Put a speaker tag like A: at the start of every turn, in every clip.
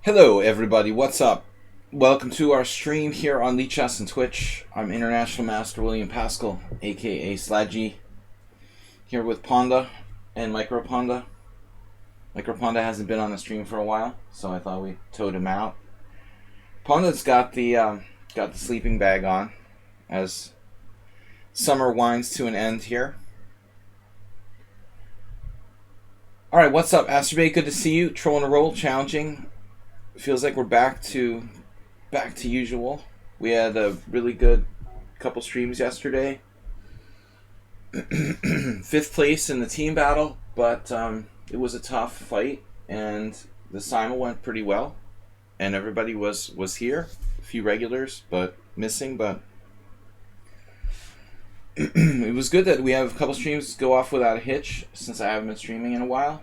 A: Hello everybody, what's up? Welcome to our stream here on lichess and Twitch. I'm International Master William Pascal, aka Sladgie, here with Ponda and Micro Ponda. Micro Ponda hasn't been on the stream for a while, so I thought we'd toad him out. Ponda's got the sleeping bag on as summer winds to an end here. Alright, what's up, Asterbait? Good to see you. Trolling a roll, challenging. Feels like we're back to usual. We had a really good couple streams yesterday. 5th place in the team battle, but it was a tough fight, and the Simul went pretty well, and everybody was here. A few regulars, but missing, but it was good that we have a couple streams go off without a hitch since I haven't been streaming in a while.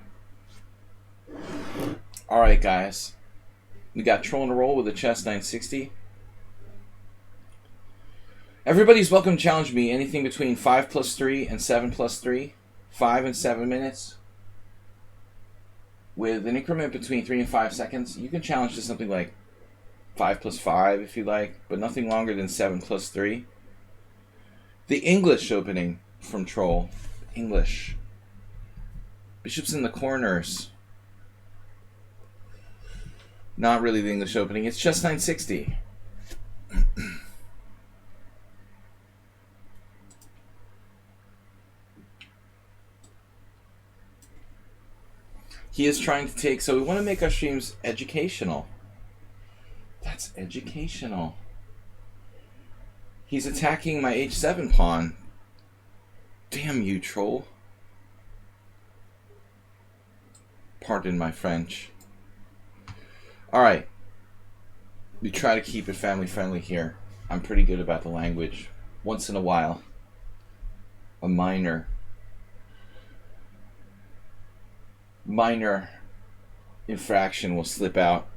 A: Alright, guys. We got Trolling a Roll with a Chess 960. Everybody's welcome to challenge me anything between 5 plus 3 and 7 plus 3. 5 and 7 minutes. With an increment between 3 and 5 seconds. You can challenge to something like 5 plus 5 if you like, but nothing longer than 7 plus 3. The English opening from Troll. English. Bishops in the corners. Not really the English opening. It's just 960. He is trying to take... So we want to make our streams educational. That's educational. He's attacking my h7 pawn. Damn you, troll. Pardon my French. Alright. We try to keep it family friendly here. I'm pretty good about the language. Once in a while. A minor infraction will slip out.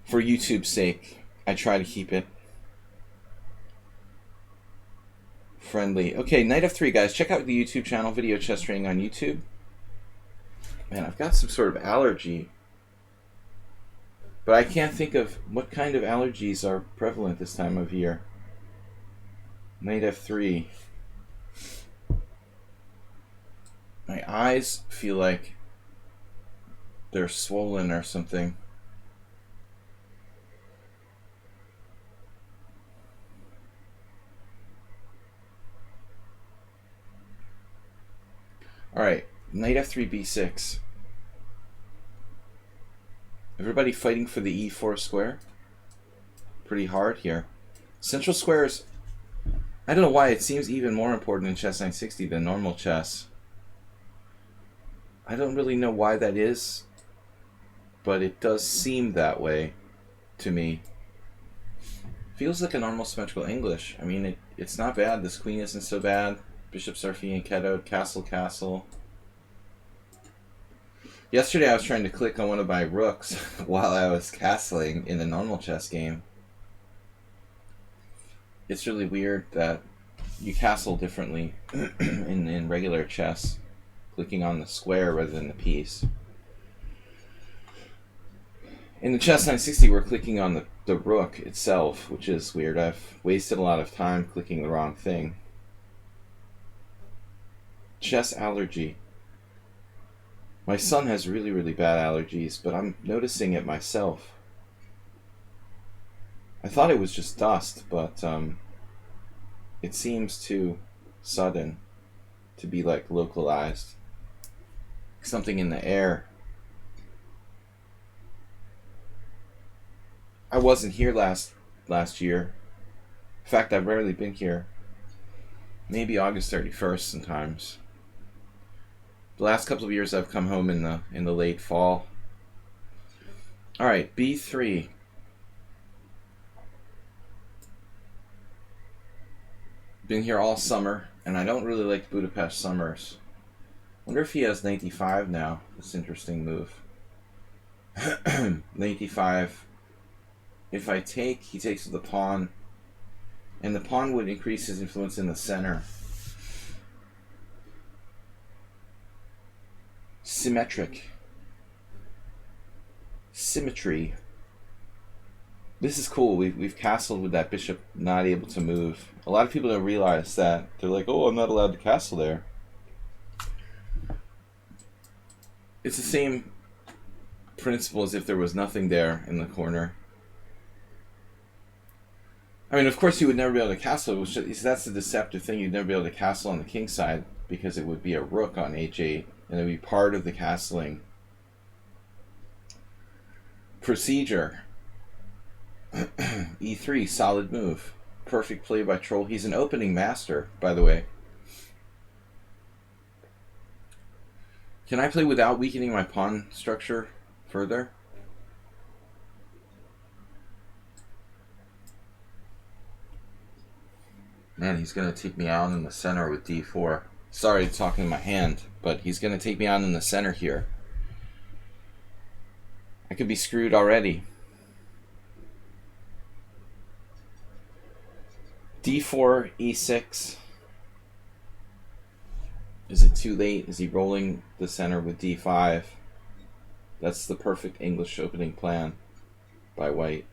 A: For YouTube's sake, I try to keep it friendly. Okay, Knight F3, guys. Check out the YouTube channel, Video Chess Training on YouTube. Man, I've got some sort of allergy. But I can't think of what kind of allergies are prevalent this time of year. Knight F3. My eyes feel like they're swollen or something. Alright, Knight F3, B6. Everybody fighting for the E4 square. Pretty hard here. Central squares, I don't know why it seems even more important in chess 960 than normal chess. I don't really know why that is, but it does seem that way to me. Feels like a normal symmetrical English. I mean, it's not bad. This queen isn't so bad. Bishops are being kettoed. Castle, castle. Yesterday I was trying to click on one of my rooks while I was castling in a normal chess game. It's really weird that you castle differently in regular chess, clicking on the square rather than the piece. In the chess 960 we're clicking on the rook itself, which is weird. I've wasted a lot of time clicking the wrong thing. Chess allergy. My son has really, really bad allergies, but I'm noticing it myself. I thought it was just dust, but it seems too sudden to be like localized. Something in the air. I wasn't here last year. In fact, I've rarely been here. Maybe August 31st sometimes. The last couple of years I've come home in the late fall. Alright, B3. Been here all summer, and I don't really like Budapest summers. Wonder if he has knight d5 now. This interesting move. Knight d5. If I take, he takes with the pawn. And the pawn would increase his influence in the center. Symmetric. symmetry. This is cool. We've castled with that bishop not able to move. A lot of people don't realize that. They're like, oh, I'm not allowed to castle there. It's the same principle as if there was nothing there in the corner. I mean, of course you would never be able to castle. That's the deceptive thing. You'd never be able to castle on the king side because it would be a rook on h8 and it would be part of the castling procedure. e3, solid move. Perfect play by Troll. He's an opening master, by the way. Can I play without weakening my pawn structure further? Man, he's going to take me out in the center with d4. Sorry, it's talking in my hand, but he's going to take me out in the center here. I could be screwed already. d4, e6. Is it too late? Is he rolling the center with d5? That's the perfect English opening plan by white.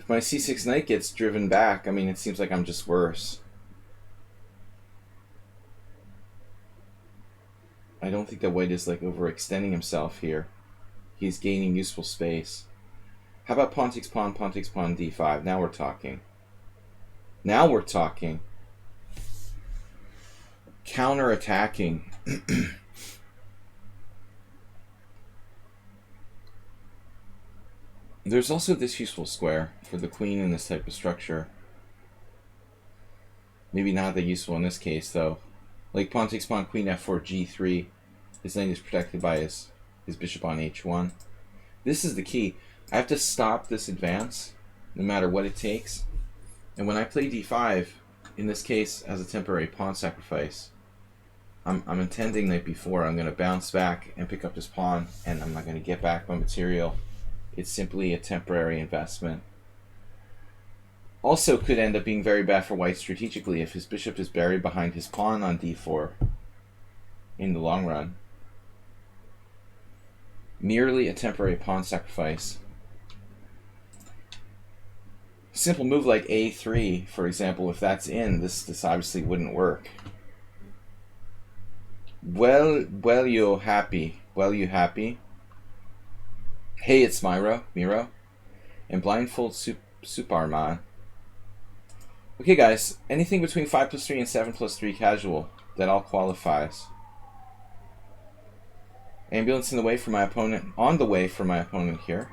A: If my c6 knight gets driven back, I mean, it seems like I'm just worse. I don't think that white is like overextending himself here. He's gaining useful space. How about pawn takes pawn, d5? Now we're talking. Now we're talking. Counter-attacking. There's also this useful square for the queen in this type of structure. Maybe not that useful in this case, though. Like pawn takes pawn, queen f4, g3. His knight is protected by his bishop on h1. This is the key. I have to stop this advance, no matter what it takes. And when I play d5, in this case, as a temporary pawn sacrifice, I'm intending that before I'm going to bounce back and pick up this pawn, and I'm not going to get back my material. It's simply a temporary investment. Also could end up being very bad for white strategically if his bishop is buried behind his pawn on d4 in the long run. Merely a temporary pawn sacrifice. Simple move like a3, for example, if that's in, this obviously wouldn't work. Well, you happy. Well, you happy. Hey, it's Miro, and Blindfold Superman. Okay, guys, anything between 5+3 and 7+3 casual, that all qualifies. Ambulance in the way for my opponent, on the way for my opponent here.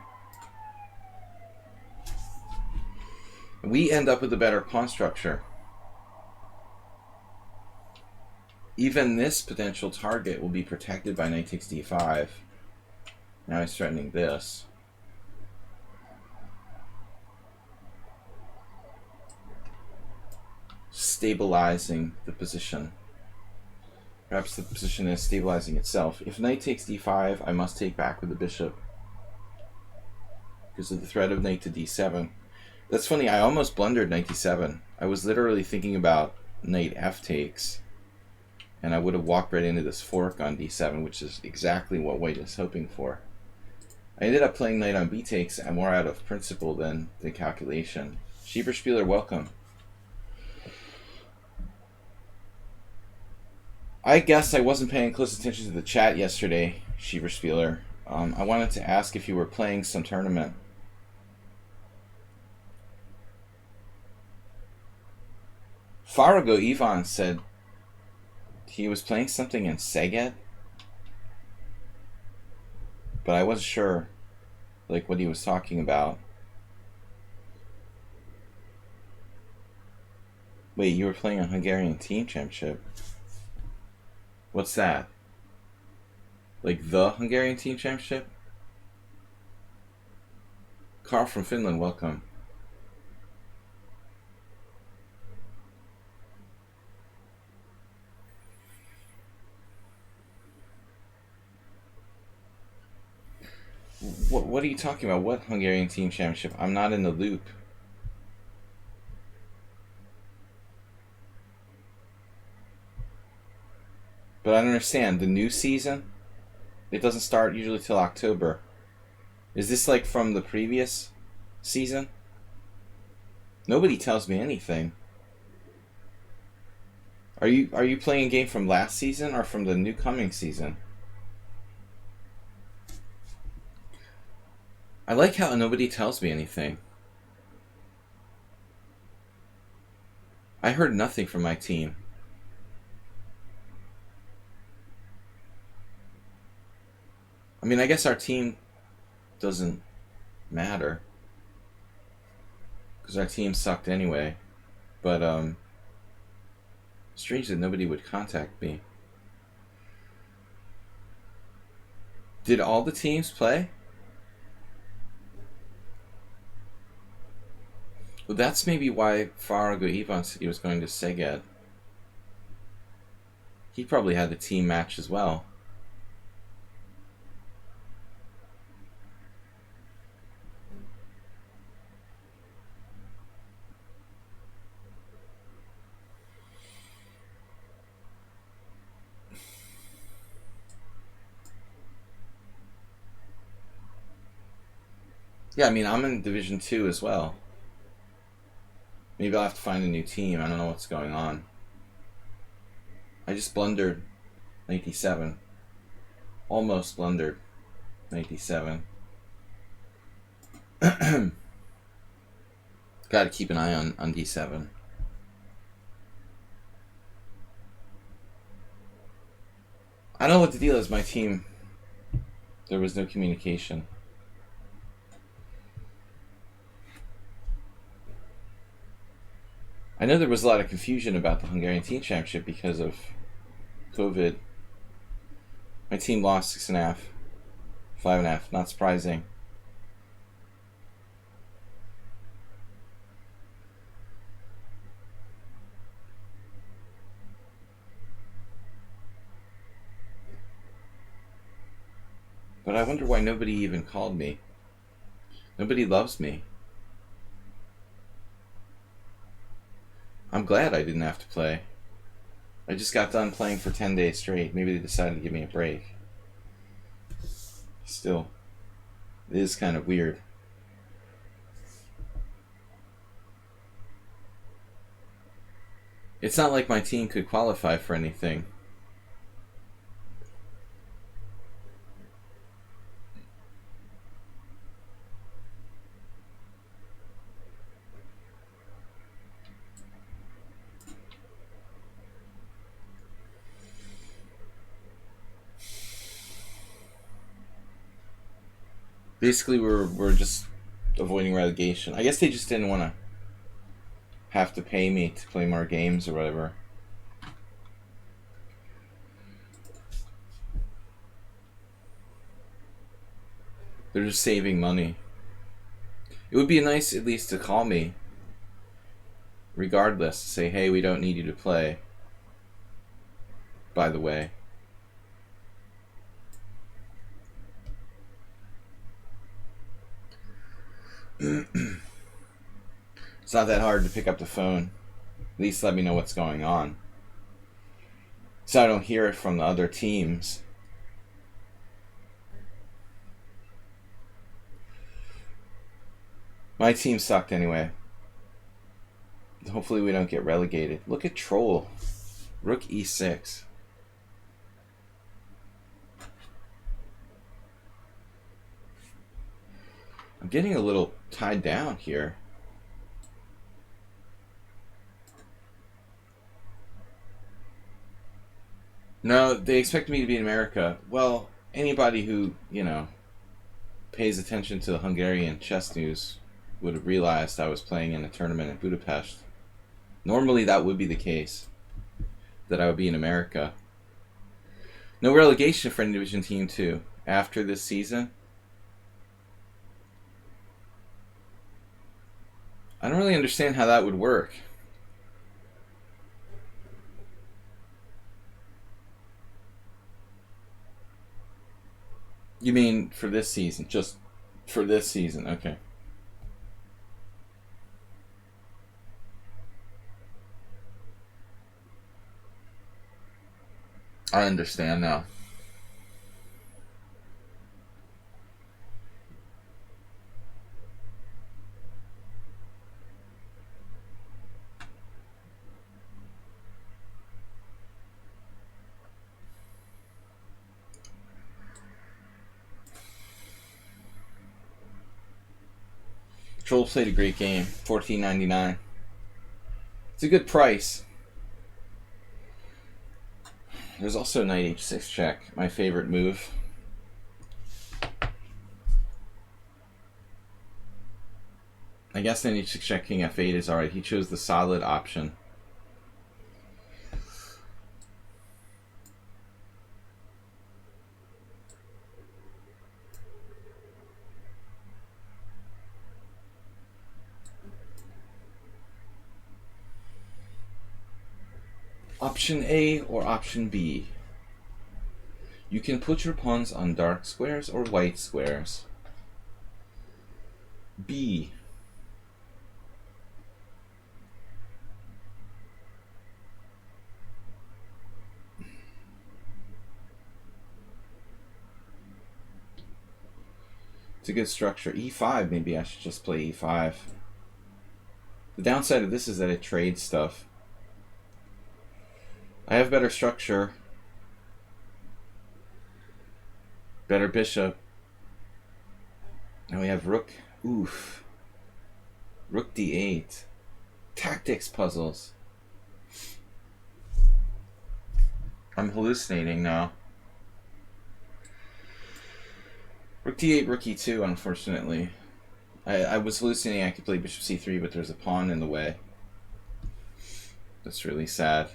A: We end up with a better pawn structure. Even this potential target will be protected by knight takes d5. Now he's threatening this. Stabilizing the position. Perhaps the position is stabilizing itself. If knight takes d5, I must take back with the bishop because of the threat of knight to d7. That's funny, I almost blundered knight d7. I was literally thinking about knight f takes, and I would have walked right into this fork on d7, which is exactly what white is hoping for. I ended up playing knight on b takes more out of principle than the calculation. Schieberspieler, welcome. I guess I wasn't paying close attention to the chat yesterday, Schieberspieler. I wanted to ask if you were playing some tournament. Farago Ivan said he was playing something in Szeged, but I wasn't sure like what he was talking about. Wait, you were playing a Hungarian team championship? What's that? Like the Hungarian team championship? Carl from Finland, welcome. What are you talking about? What Hungarian team championship? I'm not in the loop. But I don't understand. The new season? It doesn't start usually till October. Is this like from the previous season? Nobody tells me anything. Are you playing a game from last season or from the new coming season? I like how nobody tells me anything. I heard nothing from my team. I mean, I guess our team doesn't matter because our team sucked anyway. But strange that nobody would contact me. Did all the teams play? Well, that's maybe why Farago Ivan said he was going to Szeged. He probably had the team match as well. Yeah, I mean, I'm in Division 2 as well. Maybe I'll have to find a new team. I don't know what's going on. I just blundered 97. Almost blundered 97. Gotta keep an eye on D7. I don't know what the deal is. My team, there was no communication. I know there was a lot of confusion about the Hungarian Team Championship because of COVID. My team lost 6.5, 5.5. Not surprising. But I wonder why nobody even called me. Nobody loves me. I'm glad I didn't have to play. I just got done playing for 10 days straight. Maybe they decided to give me a break. Still, it is kind of weird. It's not like my team could qualify for anything. Basically, we're just avoiding relegation. I guess they just didn't want to have to pay me to play more games or whatever. They're just saving money. It would be nice at least to call me regardless, to say, hey, we don't need you to play, by the way. It's not that hard to pick up the phone. At least let me know what's going on, so I don't hear it from the other teams. My team sucked anyway. Hopefully we don't get relegated. Look at Troll. Rook e6. I'm getting a little tied down here. No, they expect me to be in America. Well, anybody who, pays attention to the Hungarian chess news would have realized I was playing in a tournament in Budapest. Normally that would be the case, that I would be in America. No relegation for any Division Team 2 after this season. I don't really understand how that would work. You mean for this season? Just for this season, okay. I understand now. Troll played a great game. $14.99. It's a good price. There's also knight h6 check, my favorite move. I guess knight h6 check, king f8 is alright. He chose the solid option. Option A or option B. You can put your pawns on dark squares or white squares. B. It's a good structure. E5, maybe I should just play E5. The downside of this is that it trades stuff. I have better structure. Better bishop. Now we have rook. Oof. Rook d8. Tactics puzzles. I'm hallucinating now. Rook d8, rook e2, unfortunately. I was hallucinating I could play bishop c3, but there's a pawn in the way. That's really sad.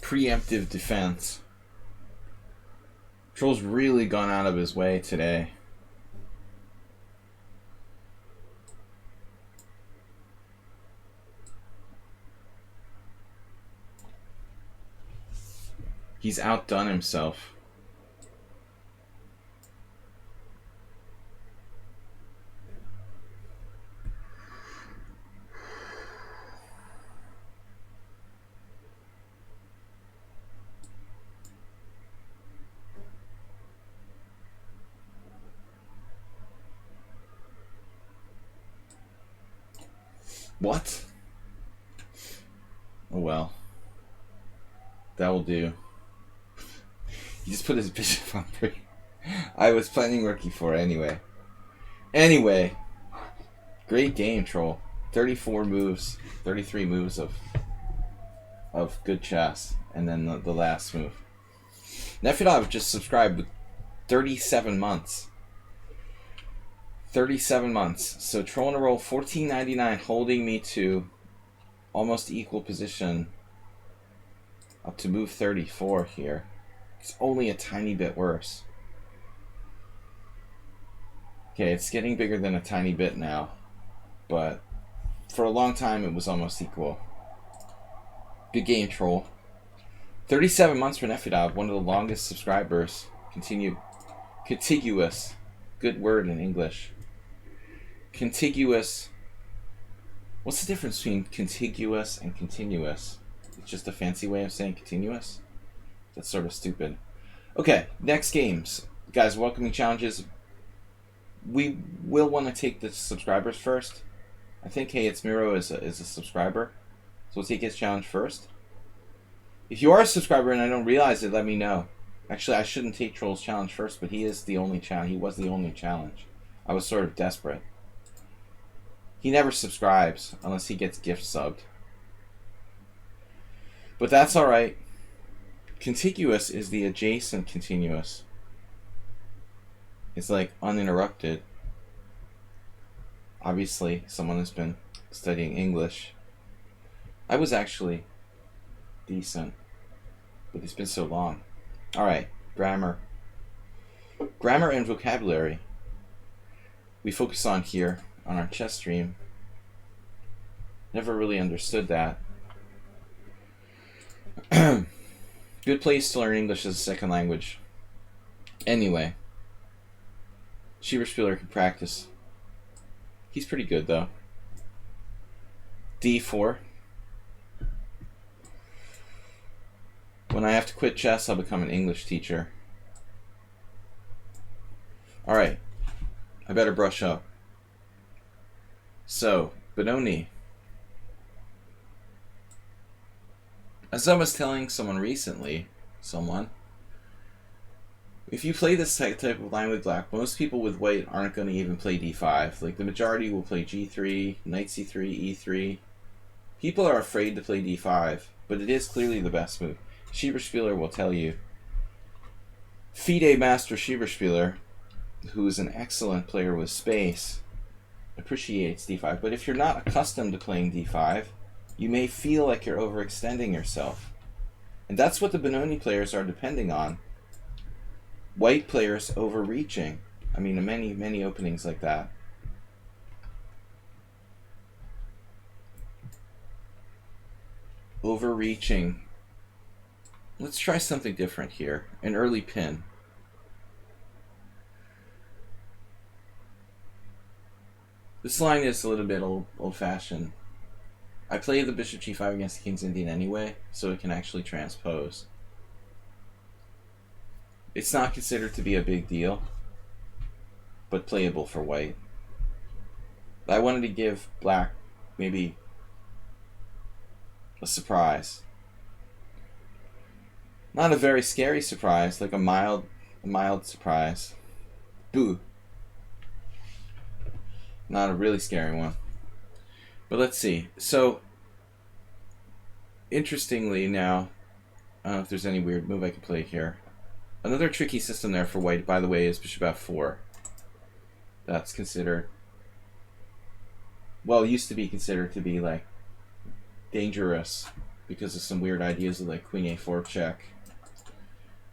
A: Preemptive defense. Troll's really gone out of his way today. He's outdone himself. What? Oh well. That will do. He just put his bishop on 3. I was planning rook e4 anyway. Anyway. Great game, Troll. 34 moves. 33 moves of good chess. And then the last move. Nefedov just subscribed with 37 months. 37 months. So Troll in a roll, $14.99, holding me to almost equal position up to move 34 here. It's only a tiny bit worse. Okay, it's getting bigger than a tiny bit now, but for a long time it was almost equal. Good game, Troll. 37 months for Nefedov, one of the longest subscribers. Contiguous. Good word in English. Contiguous. What's the difference between contiguous and continuous? It's just a fancy way of saying continuous? That's sort of stupid. Okay, next games. Guys, welcoming challenges. We will want to take the subscribers first. I think Hey It's Miro is a subscriber. So we'll take his challenge first. If you are a subscriber and I don't realize it, let me know. Actually, I shouldn't take Troll's challenge first, but he is the only challenge. He was the only challenge. I was sort of desperate. He never subscribes unless he gets gift subbed. But that's alright. Contiguous is the adjacent continuous. It's like uninterrupted. Obviously, someone has been studying English. I was actually decent, but it's been so long. Alright, grammar. Grammar and vocabulary we focus on here on our chess stream. Never really understood that. Good place to learn English as a second language. Anyway, Schieberspieler can practice. He's pretty good though. D4. When I have to quit chess, I'll become an English teacher. Alright, I better brush up. So, Benoni. As I was telling someone recently, if you play this type of line with black, most people with white aren't going to even play d5. Like, the majority will play g3, knight c3, e3. People are afraid to play d5, but it is clearly the best move. Schieberspieler will tell you. FIDE Master Schieberspieler, who is an excellent player with space, appreciates d5. But if you're not accustomed to playing d5, you may feel like you're overextending yourself. And that's what the Benoni players are depending on. White players overreaching. I mean, many openings like that. Overreaching. Let's try something different here. An early pin. This line is a little bit old-fashioned. I play the bishop g5 against the king's Indian anyway, so it can actually transpose. It's not considered to be a big deal, but playable for white. I wanted to give black maybe a surprise. Not a very scary surprise, like a mild surprise. Boo. Not a really scary one. But let's see. So, interestingly now, I don't know if there's any weird move I can play here. Another tricky system there for white, by the way, is bishop f4. That's considered, well, it used to be considered to be like dangerous because of some weird ideas of like queen a4 check.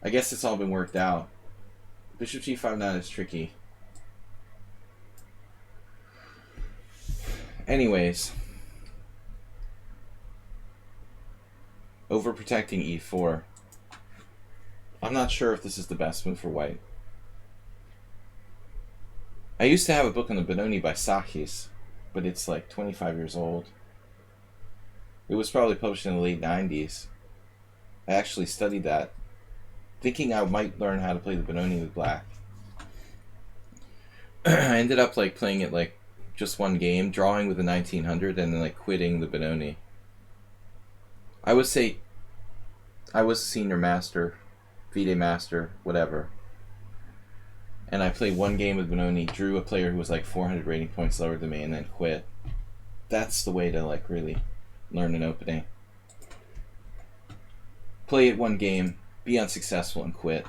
A: I guess it's all been worked out. Bishop g5 not as tricky. Anyways, overprotecting e4. I'm not sure if this is the best move for white. I used to have a book on the Benoni by Sakis, but it's like 25 years old. It was probably published in the late 90s. I actually studied that, thinking I might learn how to play the Benoni with black. I ended up like playing it like just one game, drawing with the 1900, and then like quitting the Benoni. I would say I was a senior master, FIDE master, whatever. And I played one game with Benoni, drew a player who was like 400 rating points lower than me, and then quit. That's the way to like really learn an opening. Play it one game, be unsuccessful, and quit.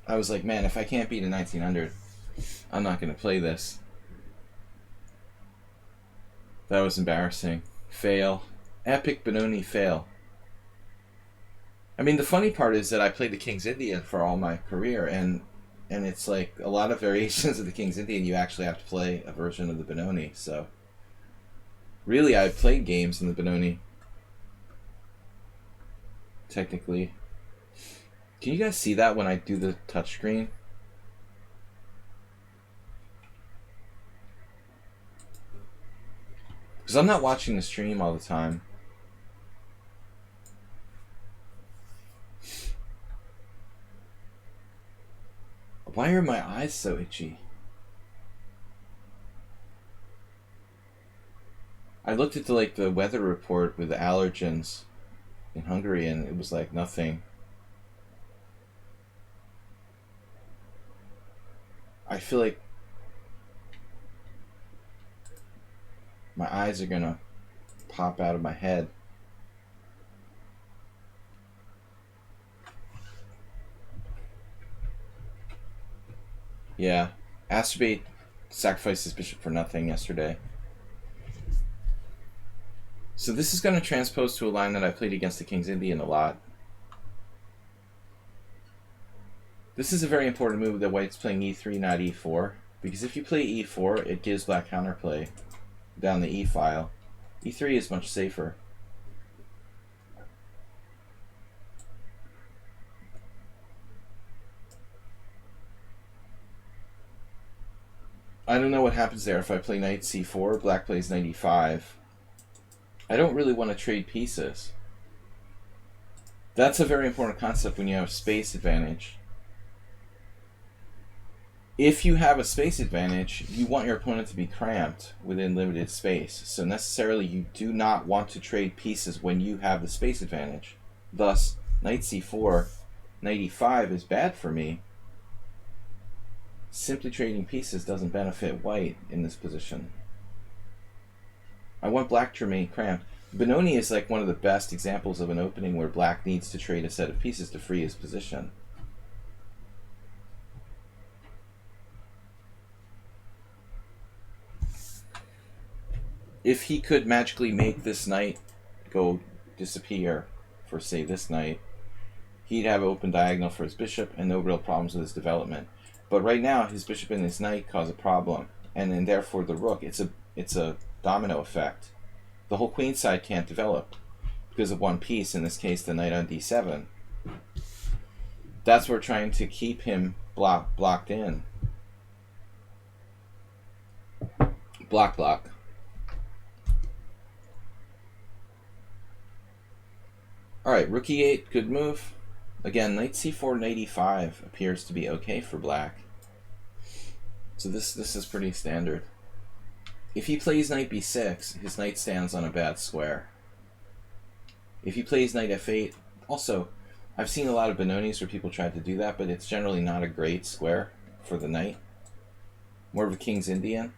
A: I was like, man, if I can't beat a 1900, I'm not going to play this. That was embarrassing. Fail. Epic Benoni fail. I mean, the funny part is that I played the King's Indian for all my career, and it's like a lot of variations of the King's Indian, you actually have to play a version of the Benoni, so really I played games in the Benoni. Technically. Can you guys see that when I do the touchscreen? Because I'm not watching the stream all the time. Why are my eyes so itchy? I looked at the weather report with the allergens in Hungary, and it was like nothing. I feel like my eyes are gonna pop out of my head. Yeah, Astrobate sacrificed his bishop for nothing yesterday. So this is going to transpose to a line that I played against the King's Indian a lot. This is a very important move that white's playing e3, not e4. Because if you play e4, it gives black counterplay down the e file. E3 is much safer. I don't know what happens there if I play knight c4, black plays knight e5. I don't really want to trade pieces. That's a very important concept when you have space advantage. If you have a space advantage, you want your opponent to be cramped within limited space. So necessarily you do not want to trade pieces when you have the space advantage. Thus, knight c4, knight e5 is bad for me. Simply trading pieces doesn't benefit white in this position. I want black to remain cramped. Benoni is like one of the best examples of an opening where black needs to trade a set of pieces to free his position. If he could magically make this knight go disappear for, say, this knight, he'd have open diagonal for his bishop and no real problems with his development. But right now, his bishop and his knight cause a problem, and then therefore the rook. It's a domino effect. The whole queen side can't develop because of one piece, in this case the knight on d7. That's where we're trying to keep him blocked in. Block. Alright, rook e8, good move. Again, knight c4, knight e5 appears to be okay for black. So this is pretty standard. If he plays knight b6, his knight stands on a bad square. If he plays knight f8, also, I've seen a lot of Benonis where people try to do that, but it's generally not a great square for the knight. More of a King's Indian.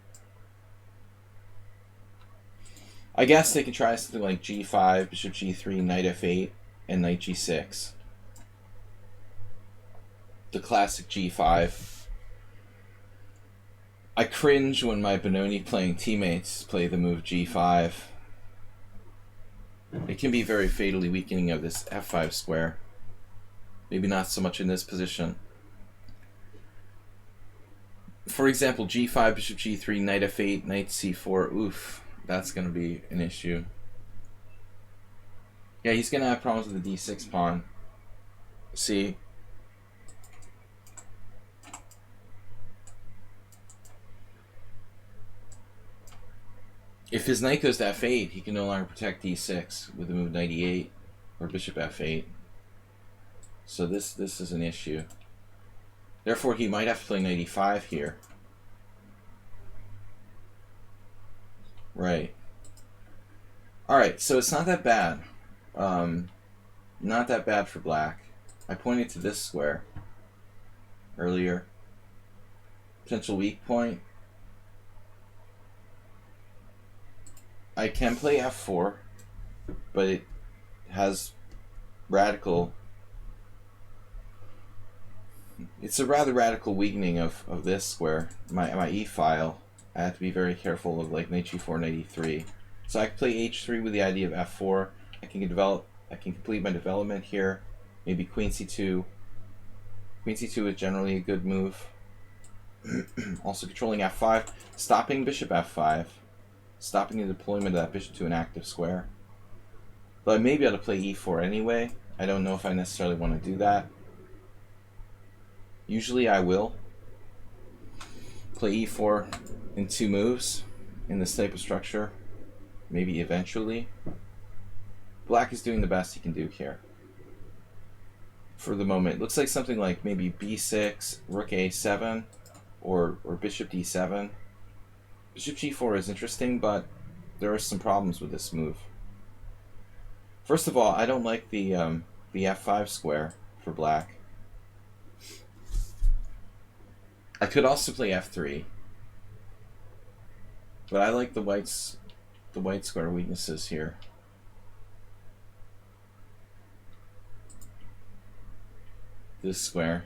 A: I guess they can try something like g5, bishop g3, knight f8, and knight g6. The classic g5. I cringe when my Benoni playing teammates play the move g5. It can be very fatally weakening of this f5 square. Maybe not so much in this position. For example, g5, bishop g3, knight f8, knight c4. Oof, that's going to be an issue. Yeah, he's going to have problems with the d6 pawn. See? If his knight goes to f8, he can no longer protect d6 with the move knight e8 or bishop f8. So this is an issue. Therefore, he might have to play knight e5 here. Right. Alright, so it's not that bad. Not that bad for black. I pointed to this square earlier. Potential weak point. I can play f4, but it has radical... It's a rather radical weakening of this square. My e-file, I have to be very careful of like knight g4, knight e3. So I can play h3 with the idea of f4. I can complete my development here. Maybe queen c2. Queen c2 is generally a good move. Also controlling f5, stopping bishop f5. Stopping the deployment of that bishop to an active square. But I may be able to play e4 anyway. I don't know if I necessarily want to do that. Usually I will play e4 in 2 moves in this type of structure. Maybe eventually. Black is doing the best he can do here. For the moment. It looks like something like maybe b6, rook a7, or bishop d7. Bishop g4 is interesting, but there are some problems with this move. First of all, I don't like the f5 square for black. I could also play f3, but I like the white square weaknesses here. This square.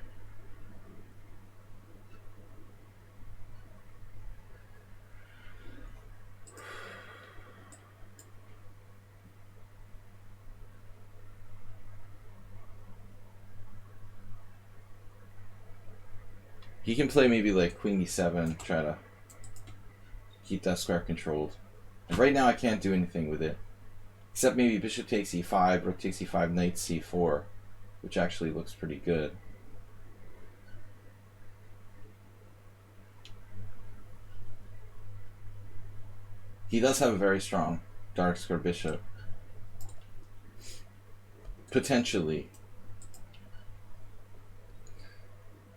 A: He can play maybe like queen e7, try to keep that square controlled. And right now I can't do anything with it. Except maybe bishop takes e5, rook takes e5, knight c4, which actually looks pretty good. He does have a very strong dark square bishop. Potentially.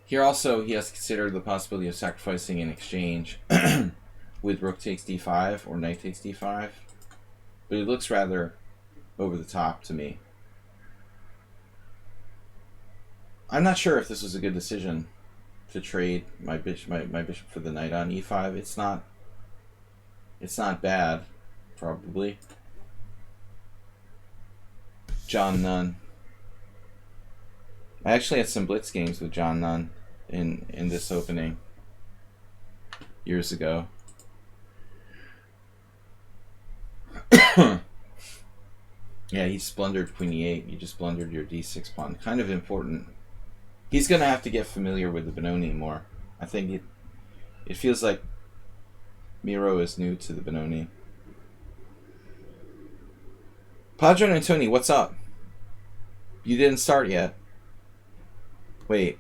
A: Here also he has to consider the possibility of sacrificing in exchange with rook takes d5 or knight takes d5. But it looks rather over the top to me. I'm not sure if this was a good decision to trade my bishop for the knight on e5. It's not bad, probably. John Nunn. I actually had some Blitz games with John Nunn in this opening years ago. Yeah, he just blundered queen e8. You just blundered your d6 pawn. Kind of important. He's going to have to get familiar with the Benoni more. I think it feels like Miro is new to the Benoni. Padron and Tony, what's up? You didn't start yet. Wait.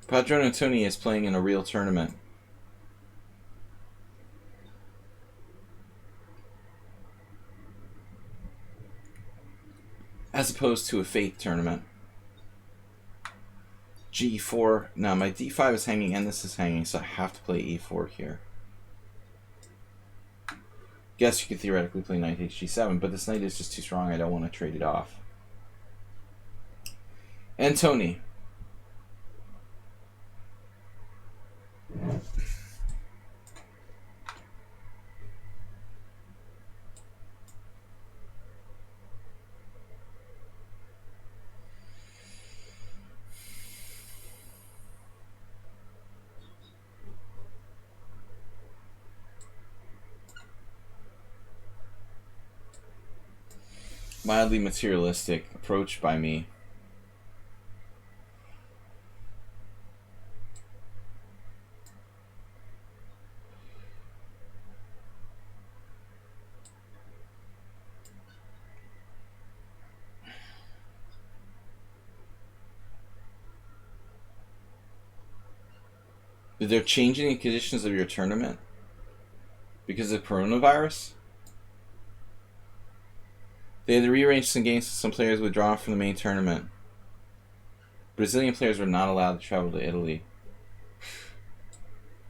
A: Padron and Tony is playing in a real tournament. As opposed to a fake tournament. G4. No, my d5 is hanging and this is hanging, so I have to play e4 here. Guess you could theoretically play knight hg7, but this knight is just too strong. I don't want to trade it off. And Tony. Mildly materialistic approach by me. They're changing the conditions of your tournament because of coronavirus? They had to rearrange some games so some players withdrawn from the main tournament. Brazilian players were not allowed to travel to Italy.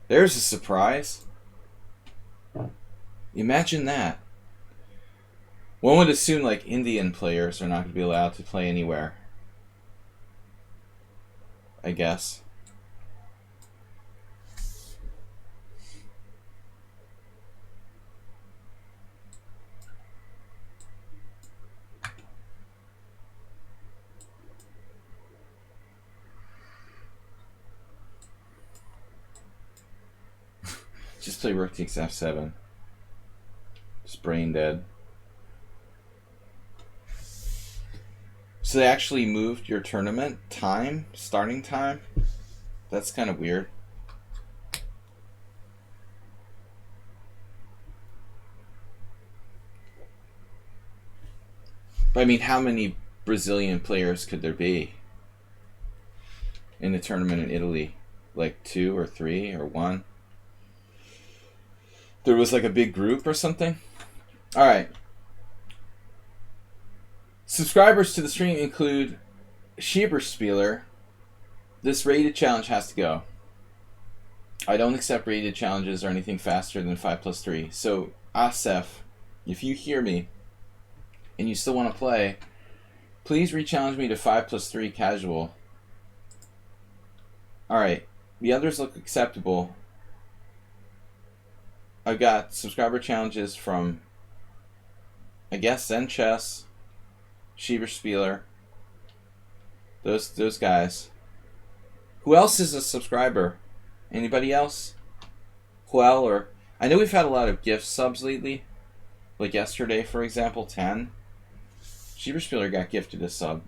A: There's a surprise. Imagine that. One would assume like Indian players are not going to be allowed to play anywhere. I guess. Just play rook takes f7. Just brain dead. So they actually moved your tournament time, starting time? That's kind of weird. But I mean, how many Brazilian players could there be in a tournament in Italy? Like 2 or 3 or 1? There was like a big group or something? Alright. Subscribers to the stream include Schieberspieler. This rated challenge has to go. I don't accept rated challenges or anything faster than 5+3. So, Asef, if you hear me and you still want to play, please re-challenge me to 5+3 casual. Alright. The others look acceptable. I've got subscriber challenges from, I guess, Zen Chess, Schieberspieler, those guys. Who else is a subscriber? Anybody else? Huel or... I know we've had a lot of gift subs lately. Like yesterday, for example, 10. Schieberspieler got gifted a sub.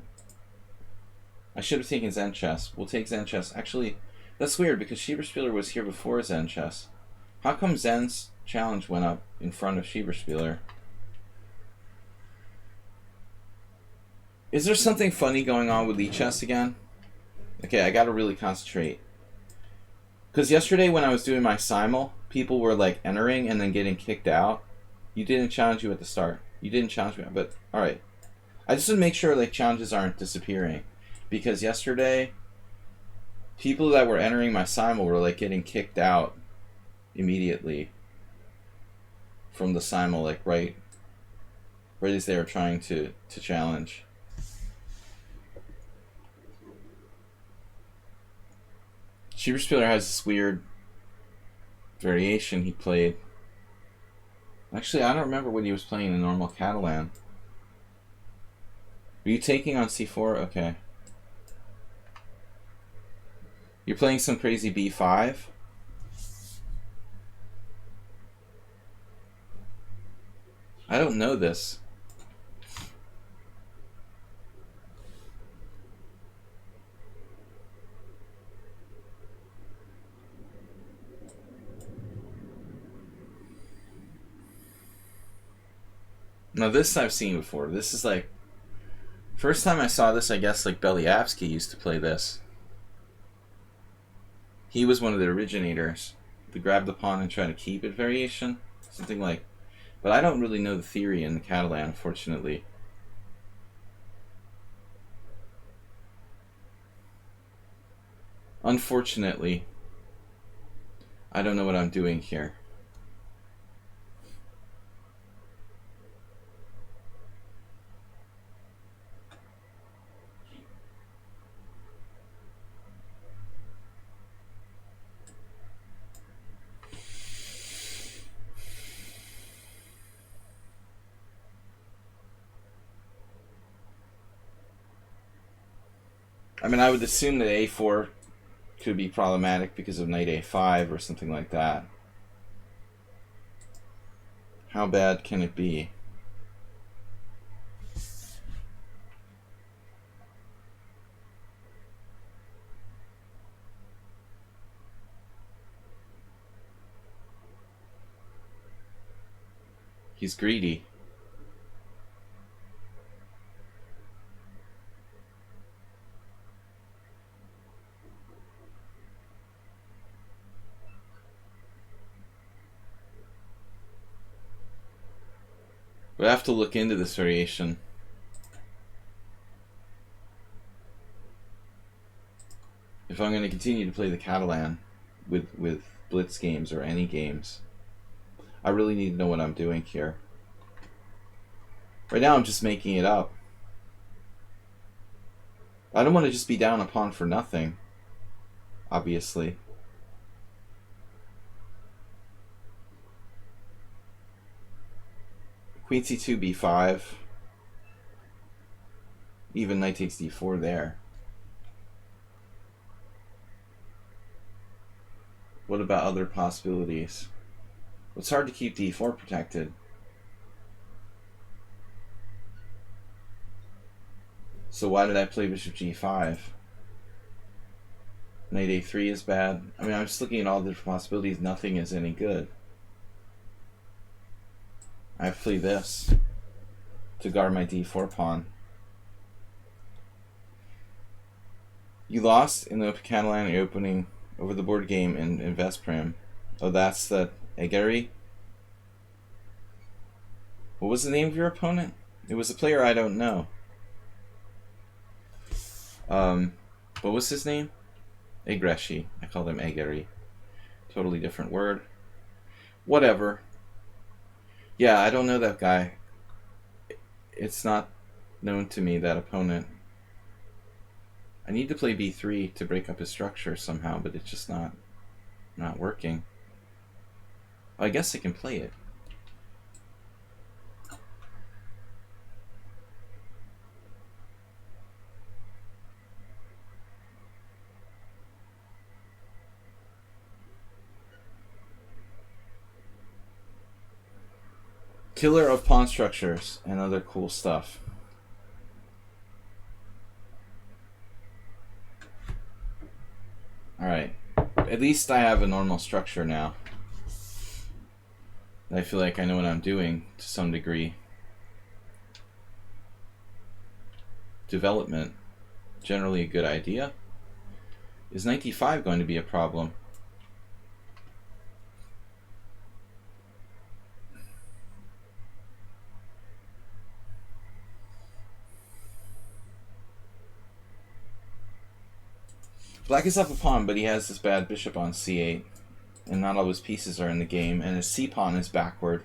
A: I should have taken Zen Chess. We'll take Zen Chess. Actually, That's weird because Schieberspieler was here before Zen chess. How come Zen's challenge went up in front of Schieberspieler? Is there something funny going on with lichess again? Okay, I gotta really concentrate. Because yesterday when I was doing my simul, people were like entering and then getting kicked out. You didn't challenge you at the start. You didn't challenge me, but alright. I just want to make sure like challenges aren't disappearing. Because yesterday, people that were entering my simul were like getting kicked out immediately from the simul, like right as they were trying to challenge. Schieberspieler has this weird variation he played. Actually, I don't remember what he was playing in normal Catalan. Are you taking on c4? Okay. You're playing some crazy b5? I don't know this. Now this I've seen before. This is like... First time I saw this, I guess like Belyavsky used to play this. He was one of the originators. The grab the pawn and try to keep it variation. Something like... But I don't really know the theory in the Catalan, unfortunately. Unfortunately, I don't know what I'm doing here. I mean, I would assume that a4 could be problematic because of knight a5 or something like that. How bad can it be? He's greedy. We'll have to look into this variation. If I'm going to continue to play the Catalan with Blitz games or any games, I really need to know what I'm doing here. Right now I'm just making it up. I don't want to just be down a pawn for nothing, obviously. Queen c2, b5. Even knight takes d4 there. What about other possibilities? It's hard to keep d4 protected. So why did I play bishop g5? Knight a3 is bad. I mean, I'm just looking at all the different possibilities. Nothing is any good. I play this to guard my d4 pawn. You lost in the Catalan opening over the board game in Veszprém. Oh, that's the Egeri? What was the name of your opponent? It was a player I don't know. What was his name? Egreshi. I called him Egeri. Totally different word. Whatever. Yeah, I don't know that guy. It's not known to me, that opponent. I need to play b3 to break up his structure somehow, but it's just not working. Oh, I guess I can play it. Killer of pawn structures and other cool stuff. Alright. At least I have a normal structure now. I feel like I know what I'm doing to some degree. Development. Generally a good idea. Is knight d5 going to be a problem? Black is up a pawn, but he has this bad bishop on c8. And not all his pieces are in the game, and his c-pawn is backward.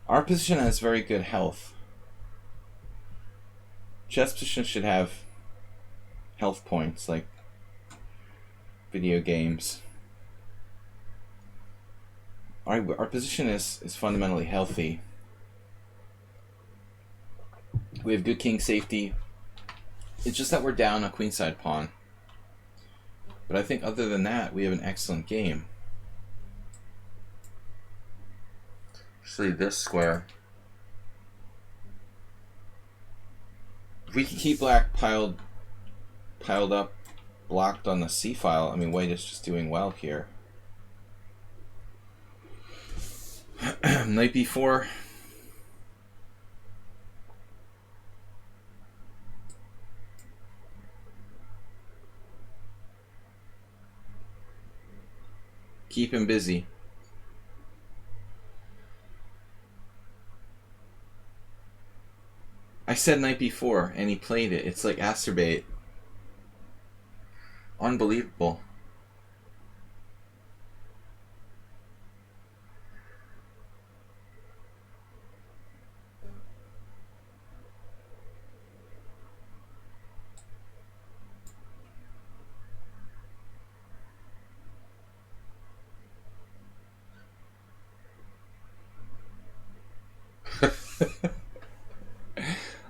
A: Our position has very good health. Chess position should have health points, like video games. Our position is fundamentally healthy. We have good king safety. It's just that we're down a queenside pawn. But I think other than that, we have an excellent game. Especially this square. If we can keep black piled up, blocked on the c-file, I mean, white is just doing well here. Knight b4. Keep him busy. I said knight b4 and he played it. It's like acerbate. Unbelievable.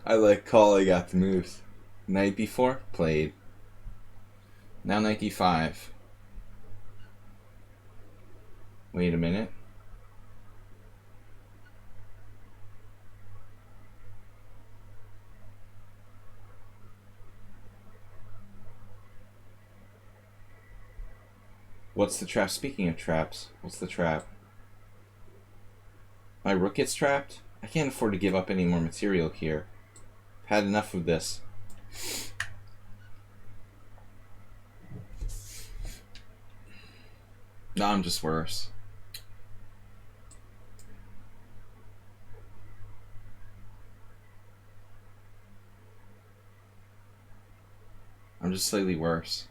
A: I like calling out the moves. Knight b4, played. Now knight d5. Wait a minute. What's the trap? Speaking of traps, what's the trap? My rook gets trapped? I can't afford to give up any more material here. I've had enough of this. No, I'm just worse. I'm just slightly worse.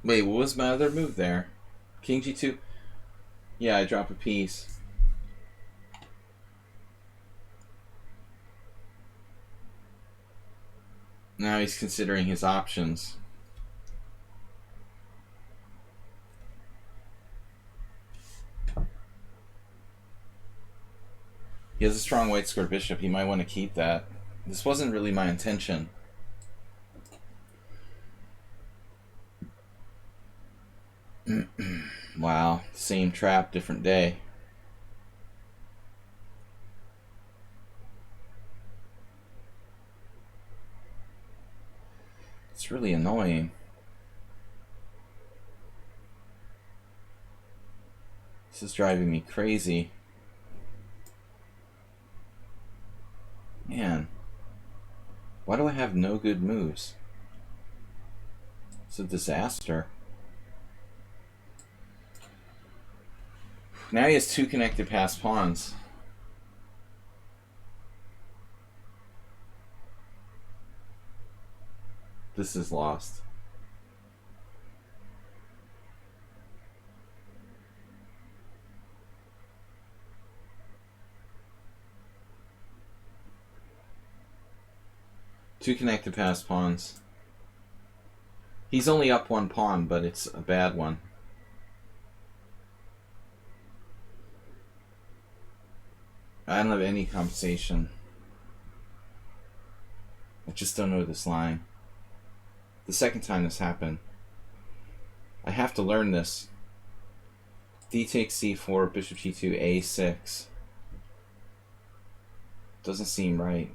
A: Wait, what was my other move there? King g2? Yeah, I drop a piece. Now he's considering his options. He has a strong white square bishop. He might want to keep that. This wasn't really my intention. Wow, same trap, different day. It's really annoying. This is driving me crazy. Man, why do I have no good moves? It's a disaster. Now he has two connected passed pawns. This is lost. Two connected passed pawns. He's only up one pawn, but it's a bad one. I don't have any compensation. I just don't know this line. The second time this happened. I have to learn this. D takes c4, bishop g2, a6. Doesn't seem right.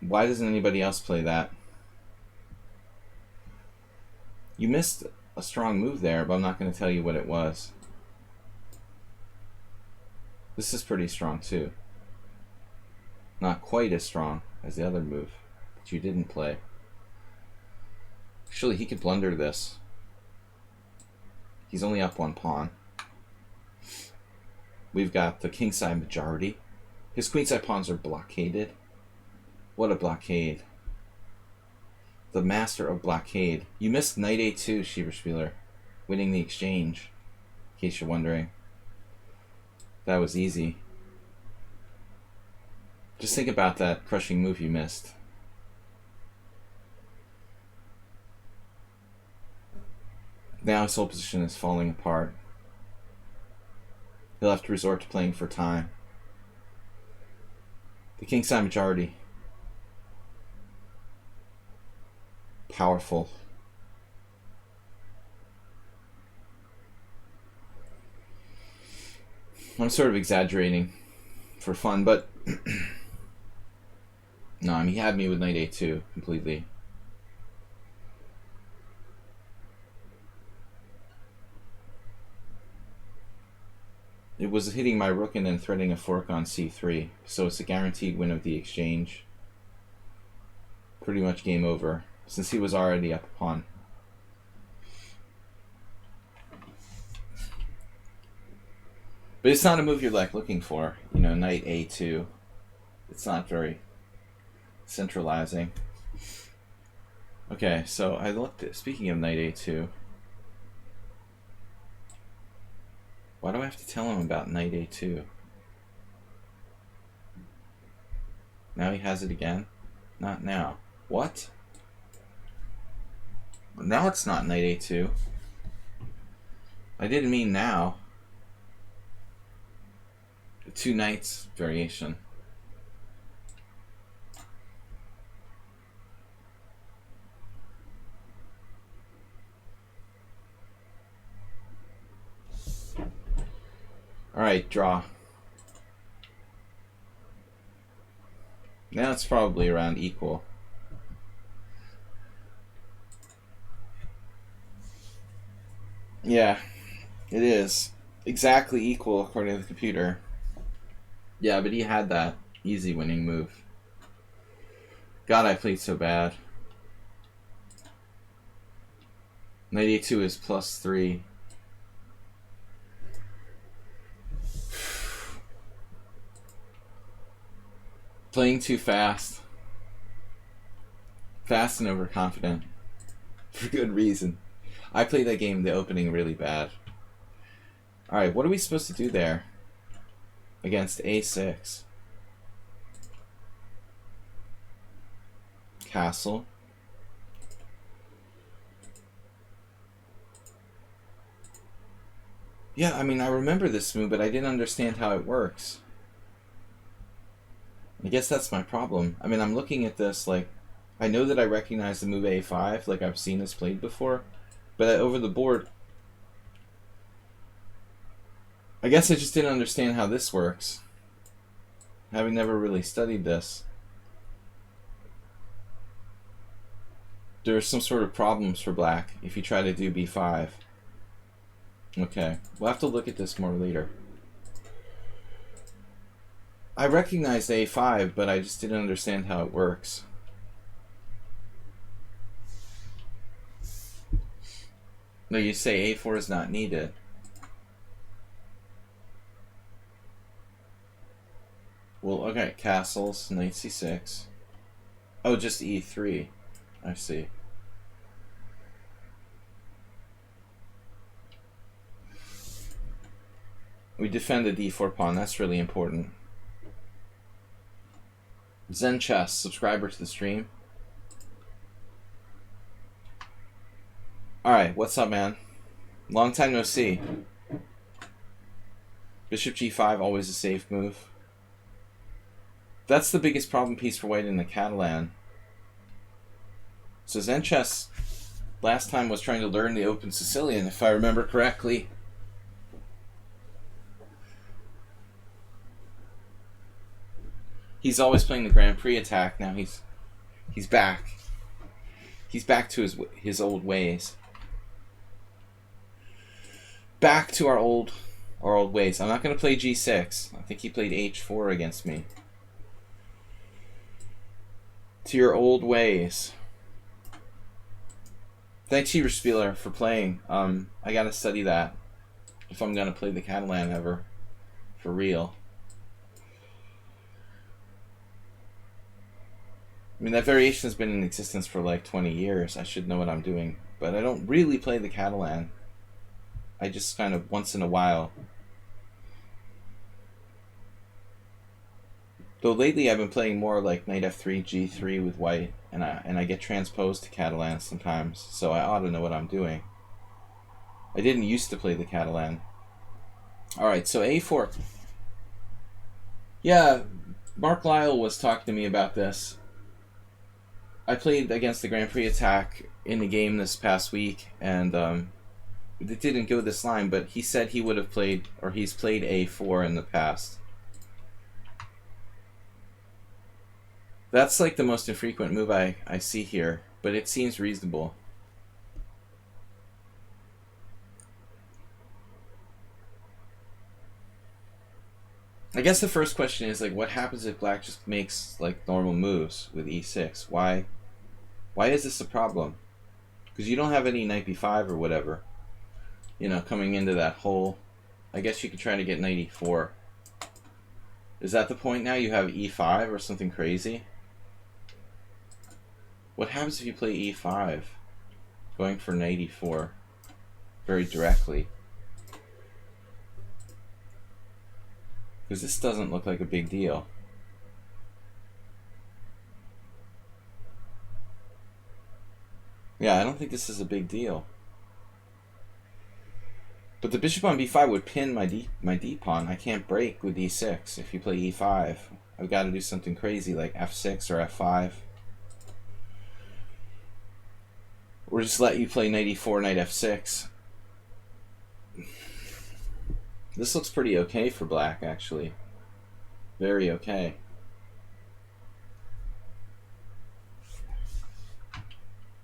A: Why doesn't anybody else play that? You missed a strong move there, but I'm not going to tell you what it was. This is pretty strong too. Not quite as strong as the other move that you didn't play. Actually, he could blunder this. He's only up one pawn. We've got the kingside majority. His queenside pawns are blockaded. What a blockade. The master of blockade. You missed knight a2, Schieberspieler, winning the exchange, in case you're wondering. That was easy. Just think about that crushing move you missed. Now his whole position is falling apart. He'll have to resort to playing for time. The kingside majority. Powerful. I'm sort of exaggerating for fun, but no, I mean, he had me with knight a2 completely. It was hitting my rook and then threading a fork on c3, so it's a guaranteed win of the exchange. Pretty much game over, since he was already up a pawn. But it's not a move you're like looking for, you know, knight a2. It's not very centralizing. Okay, so I looked at, speaking of knight a2, why do I have to tell him about knight a2? Now he has it again? Not now. What? Now it's not knight a2. I didn't mean now. The two knights variation. Alright, draw. Now it's probably around equal. Yeah, it is. Exactly equal according to the computer. Yeah, but he had that easy winning move. God, I played so bad. Knight a2 is +3. Playing too fast. Fast and overconfident. For good reason. I played that game, the opening, really bad. Alright, what are we supposed to do there? Against a6. Castle. Yeah, I mean, I remember this move, but I didn't understand how it works. I guess that's my problem. I mean, I'm looking at this like, I know that I recognize the move a5, like I've seen this played before, but over the board, I guess I just didn't understand how this works, having never really studied this. There's some sort of problems for black if you try to do b5. Okay, we'll have to look at this more later. I recognized a5, but I just didn't understand how it works. No, you say a4 is not needed. Well, okay, castles, knight c6. Oh, just e3. I see. We defend the d4 pawn. That's really important. Zen Chess, subscriber to the stream. Alright, what's up, man? Long time no see. Bishop g5, always a safe move. That's the biggest problem piece for white in the Catalan. So Zen Chess last time was trying to learn the Open Sicilian, if I remember correctly. He's always playing the Grand Prix attack. Now he's back. He's back to his old ways. Back to our old ways. I'm not going to play G6. I think he played H4 against me. To your old ways. Thanks, Spieler, for playing. I gotta study that if I'm gonna play the Catalan ever, for real. I mean, that variation has been in existence for like 20 years. I should know what I'm doing, but I don't really play the Catalan. I just kind of once in a while. Though lately I've been playing more like knight f3, g3 with white, and I get transposed to Catalan sometimes, so I ought to know what I'm doing. I didn't used to play the Catalan. Alright, so a4. Yeah, Mark Lyle was talking to me about this. I played against the Grand Prix attack in the game this past week, and it didn't go this line, but he said he would have played, or he's played a4 in the past. That's like the most infrequent move I see here, but it seems reasonable. I guess the first question is like, what happens if black just makes like normal moves with e6? Why is this a problem? Because you don't have any knight b5 or whatever, you know, coming into that hole. I guess you could try to get knight e4. Is that the point now? You have e5 or something crazy? What happens if you play e5? Going for knight e4 very directly. Because this doesn't look like a big deal. Yeah, I don't think this is a big deal. But the bishop on b5 would pin my d pawn. I can't break with e6 if you play e5. I've got to do something crazy like f6 or f5. Or just let you play knight e4, knight f6. This looks pretty okay for black, actually. Very okay.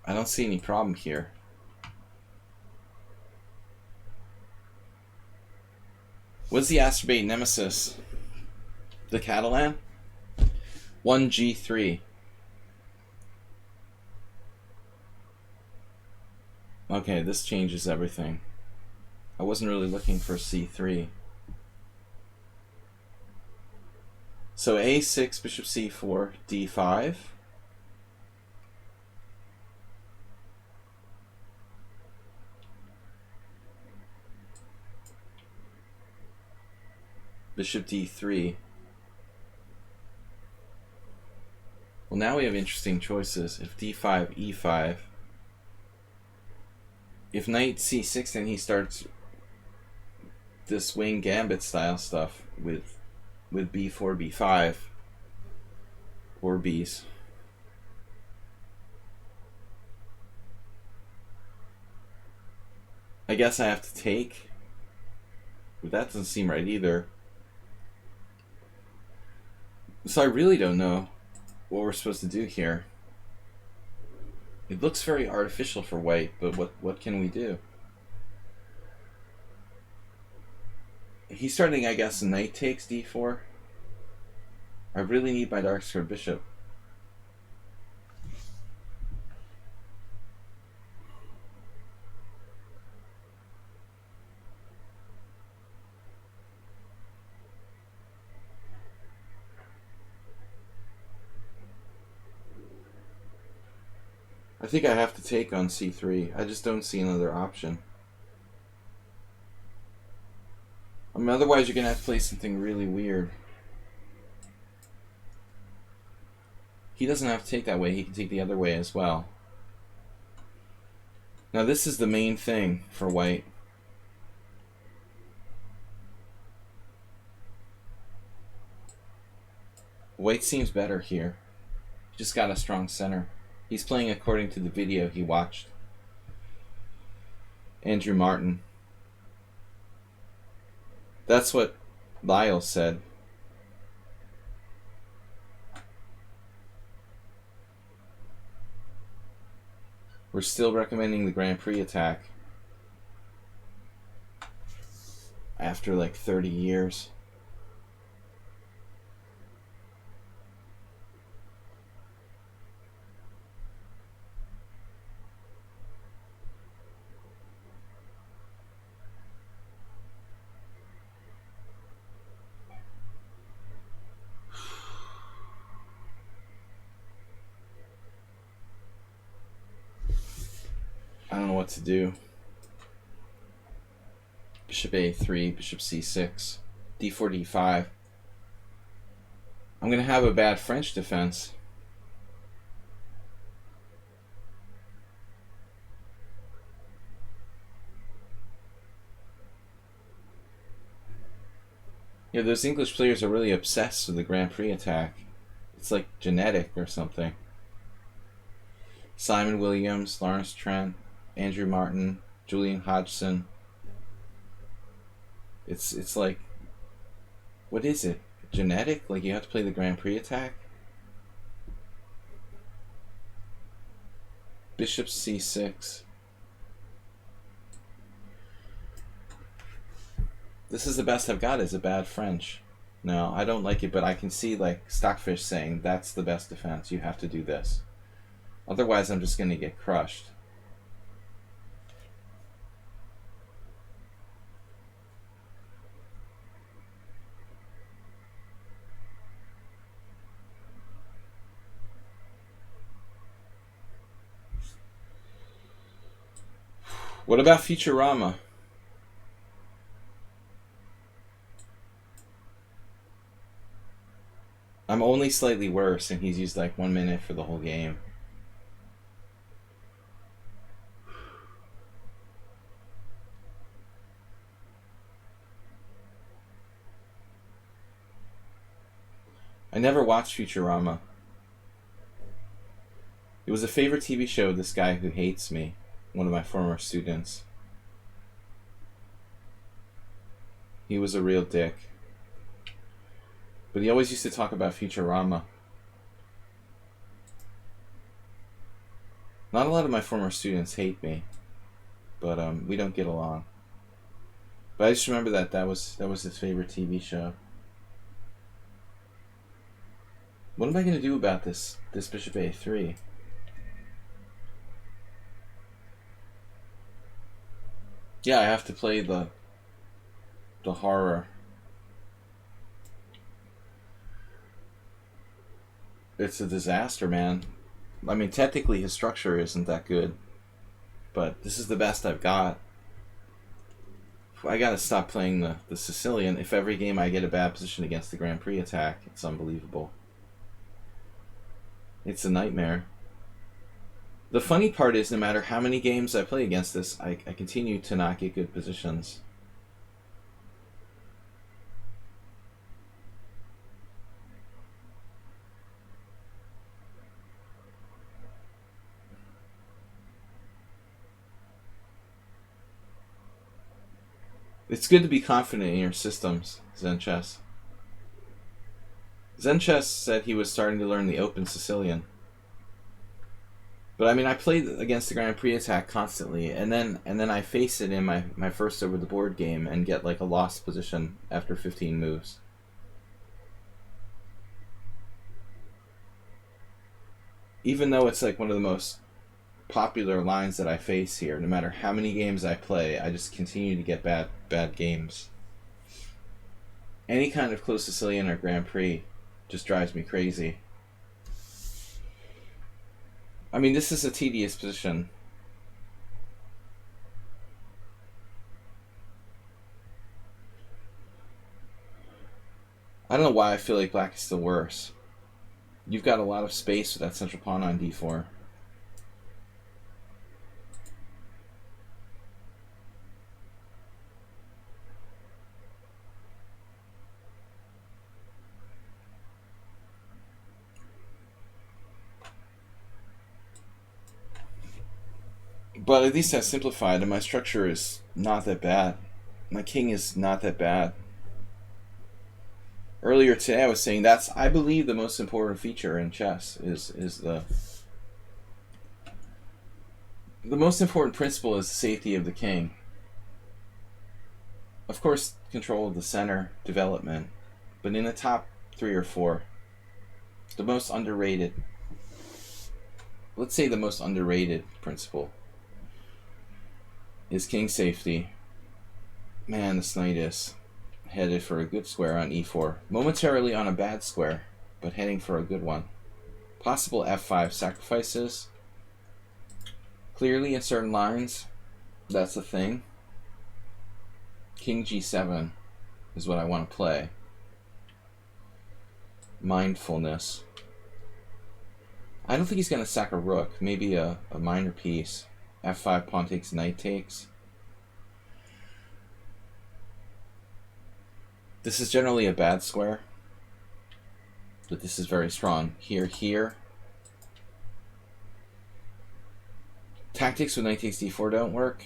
A: I don't see any problem here. What's the Astrobate nemesis? The Catalan? 1g3. Okay, this changes everything. I wasn't really looking for c3. So a6, bishop c4, d5. Bishop d3. Well, now we have interesting choices. If d5, e5. If knight c6, then he starts this wing gambit style stuff with b4, b5, or b's. I guess I have to take, but that doesn't seem right either. So I really don't know what we're supposed to do here. It looks very artificial for white, but what can we do? He's starting, I guess, knight takes d4. I really need my dark square bishop. I think I have to take on c3. I just don't see another option. I mean, otherwise you're going to have to play something really weird. He doesn't have to take that way. He can take the other way as well. Now this is the main thing for white. White seems better here. He just got a strong center. He's playing according to the video he watched. Andrew Martin. That's what Lyle said. We're still recommending the Grand Prix attack after like 30 years. I don't know what to do. Bishop a3, bishop c6, d4, d5. I'm going to have a bad French defense. Yeah, those English players are really obsessed with the Grand Prix attack. It's like genetic or something. Simon Williams, Lawrence Trent, Andrew Martin, Julian Hodgson. It's like, what is it? Genetic? Like you have to play the Grand Prix attack? Bishop c6. This is the best I've got is a bad French. No, I don't like it, but I can see like Stockfish saying that's the best defense. You have to do this. Otherwise, I'm just going to get crushed. What about Futurama? I'm only slightly worse, and he's used like 1 minute for the whole game. I never watched Futurama. It was a favorite TV show of this guy who hates me, one of my former students. He was a real dick. But he always used to talk about Futurama. Not a lot of my former students hate me, but we don't get along. But I just remember that was his favorite TV show. What am I going to do about this bishop a3? Yeah, I have to play the horror. It's a disaster, man. I mean, technically his structure isn't that good, but this is the best I've got. I gotta stop playing the Sicilian. If every game I get a bad position against the Grand Prix attack, it's unbelievable. It's a nightmare. The funny part is, no matter how many games I play against this, I continue to not get good positions. It's good to be confident in your systems, Zen Chess. Zen Chess said he was starting to learn the open Sicilian. But I mean, I played against the Grand Prix attack constantly, and then I face it in my first over the board game and get like a lost position after 15 moves. Even though it's like one of the most popular lines that I face here, no matter how many games I play, I just continue to get bad games. Any kind of close Sicilian or Grand Prix just drives me crazy. I mean, this is a tedious position. I don't know why I feel like black is still worse. You've got a lot of space with that central pawn on d4. But at least I simplified, and my structure is not that bad. My king is not that bad. Earlier today I was saying that's, I believe, the most important feature in chess is the most important principle is the safety of the king. Of course, control of the center, development, but in the top 3 or 4, the most underrated, let's say the most underrated principle is king safety. Man, this knight is headed for a good square on e4. Momentarily on a bad square, but heading for a good one. Possible f5 sacrifices. Clearly in certain lines, that's the thing. King g7 is what I want to play. Mindfulness. I don't think he's going to sack a rook. Maybe a minor piece. f5, pawn takes, knight takes. This is generally a bad square, but this is very strong. Here. Tactics with knight takes d4 don't work.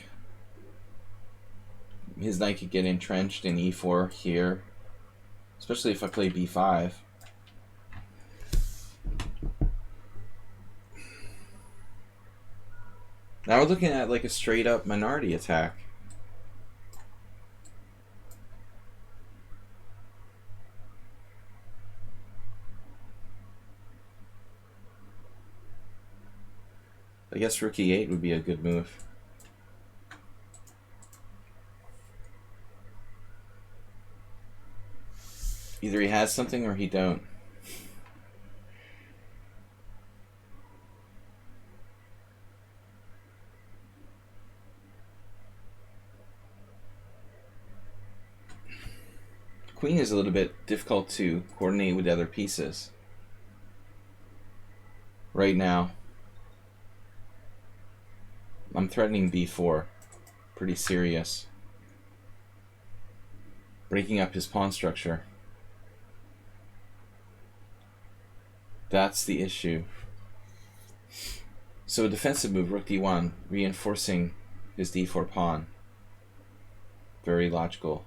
A: His knight could get entrenched in e4 here, especially if I play b5. Now we're looking at like a straight up minority attack. I guess rook e8 would be a good move. Either he has something or he don't. Queen is a little bit difficult to coordinate with other pieces right now. I'm threatening b4. Pretty serious. Breaking up his pawn structure. That's the issue. So a defensive move, rook d1, reinforcing his d4 pawn. Very logical.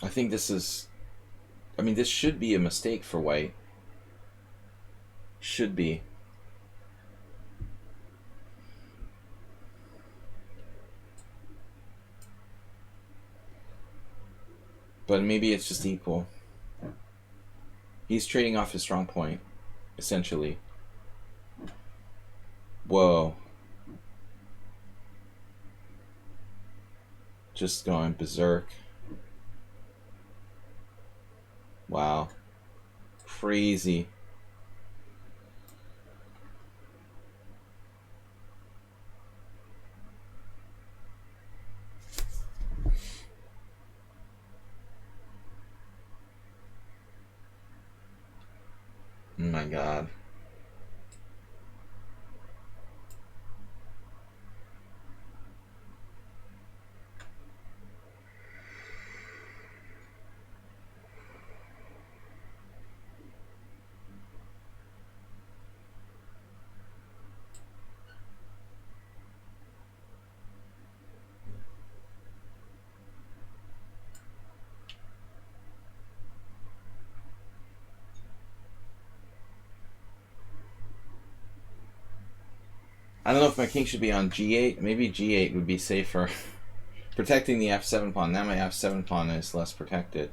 A: I think this is, I mean, this should be a mistake for white. Should be. But maybe it's just equal. He's trading off his strong point, essentially. Whoa. Just going berserk. Wow. Crazy. Oh my God. I don't know if my king should be on g8. Maybe g8 would be safer. Protecting the f7 pawn. Now my f7 pawn is less protected.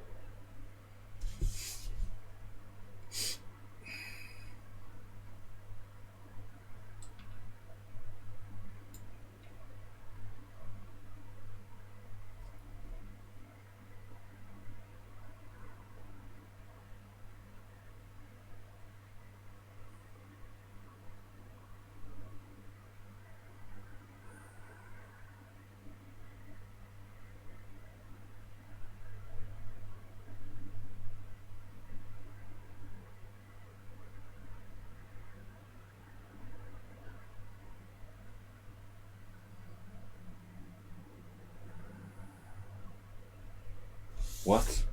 A: What?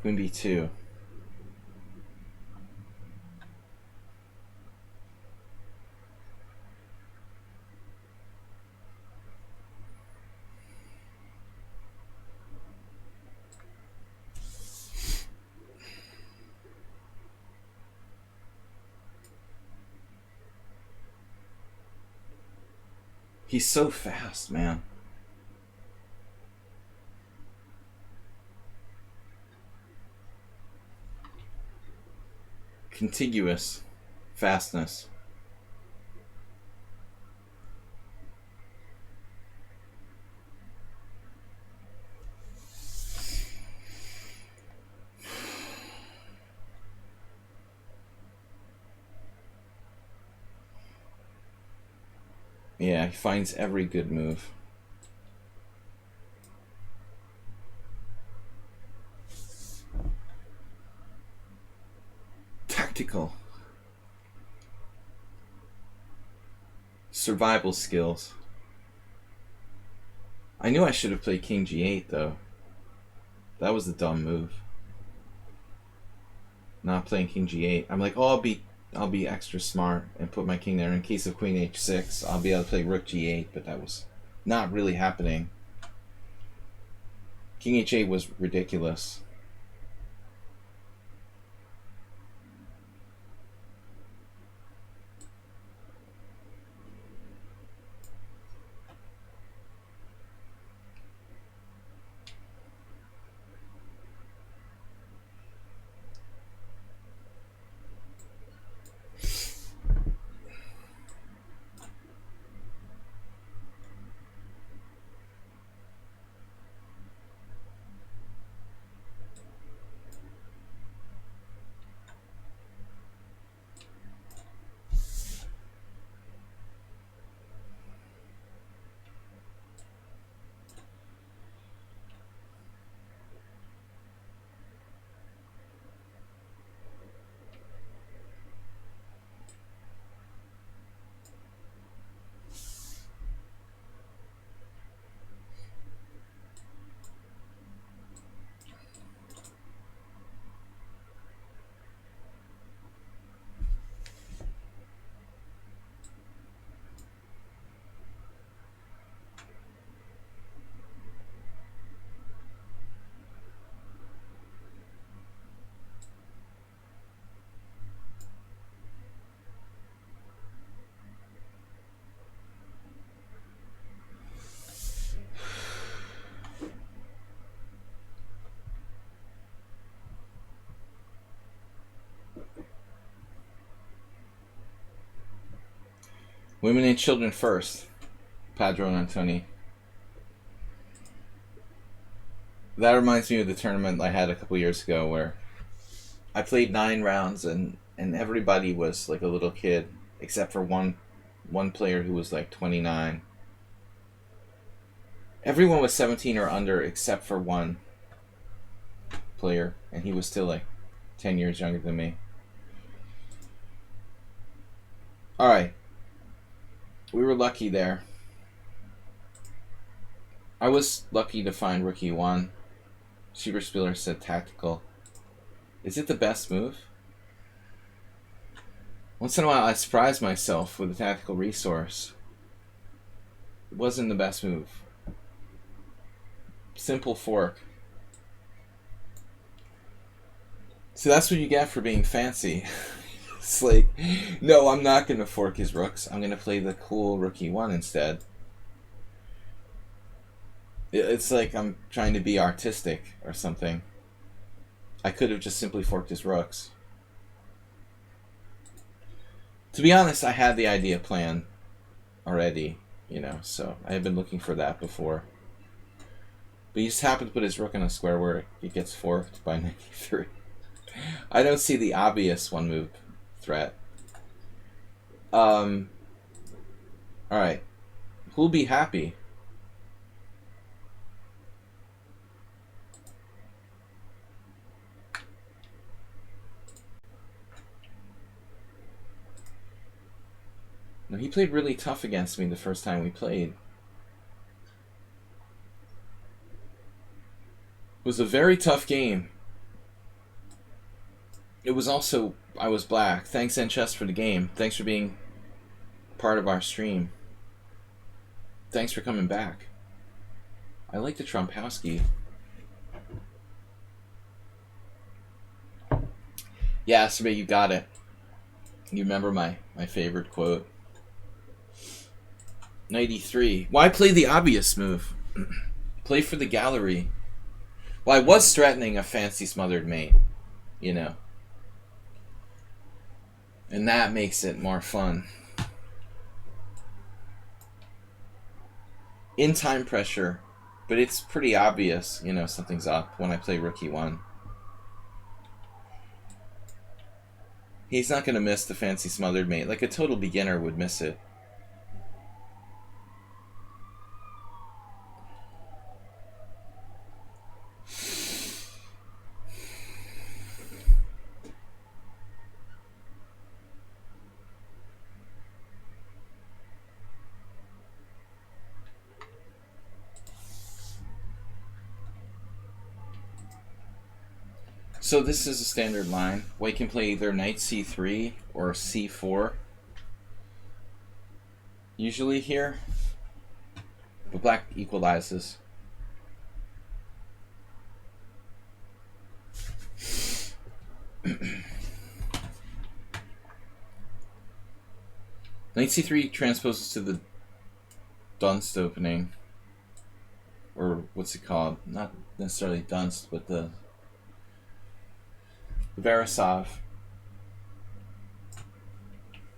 A: Queen b2. He's so fast, man. Contiguous fastness. Yeah, he finds every good move. Tactical. Survival skills. I knew I should have played king g8 though. That was the dumb move. Not playing king g8. I'm like, oh, I'll be extra smart and put my king there in case of queen h6. I'll be able to play rook g8, but that was not really happening. King h8 was ridiculous. Women and children first. Padro and Antoni. That reminds me of the tournament I had a couple years ago where I played 9 rounds and everybody was like a little kid except for one player who was like 29. Everyone was 17 or under except for one player, and he was still like 10 years younger than me. Alright. We were lucky there. I was lucky to find rook e1. Schieberspieler said tactical. Is it the best move? Once in a while I surprise myself with a tactical resource. It wasn't the best move. Simple fork. So that's what you get for being fancy. It's like, no, I'm not going to fork his rooks. I'm going to play the cool rook e1 instead. It's like I'm trying to be artistic or something. I could have just simply forked his rooks. To be honest, I had the idea planned already, you know, so I had been looking for that before. But he just happened to put his rook in a square where it gets forked by knight e3. I don't see the obvious one move threat. Alright. Who'll be happy? No, he played really tough against me the first time we played. It was a very tough game. It was also, I was black. Thanks, Chess, for the game. Thanks for being part of our stream. Thanks for coming back. I like the Trumpowski. Yeah, Survey, you got it. You remember my favorite quote. 93. Why play the obvious move? Play for the gallery. Well, I was threatening a fancy smothered mate, you know. And that makes it more fun. In time pressure, but it's pretty obvious, you know, something's up when I play Rook E1. He's not going to miss the fancy smothered mate. Like a total beginner would miss it. So this is a standard line. White can play either knight c3 or c4. Usually here. But black equalizes. Knight c3 transposes to the Dunst opening. Or what's it called? Not necessarily Dunst, but the Verisov.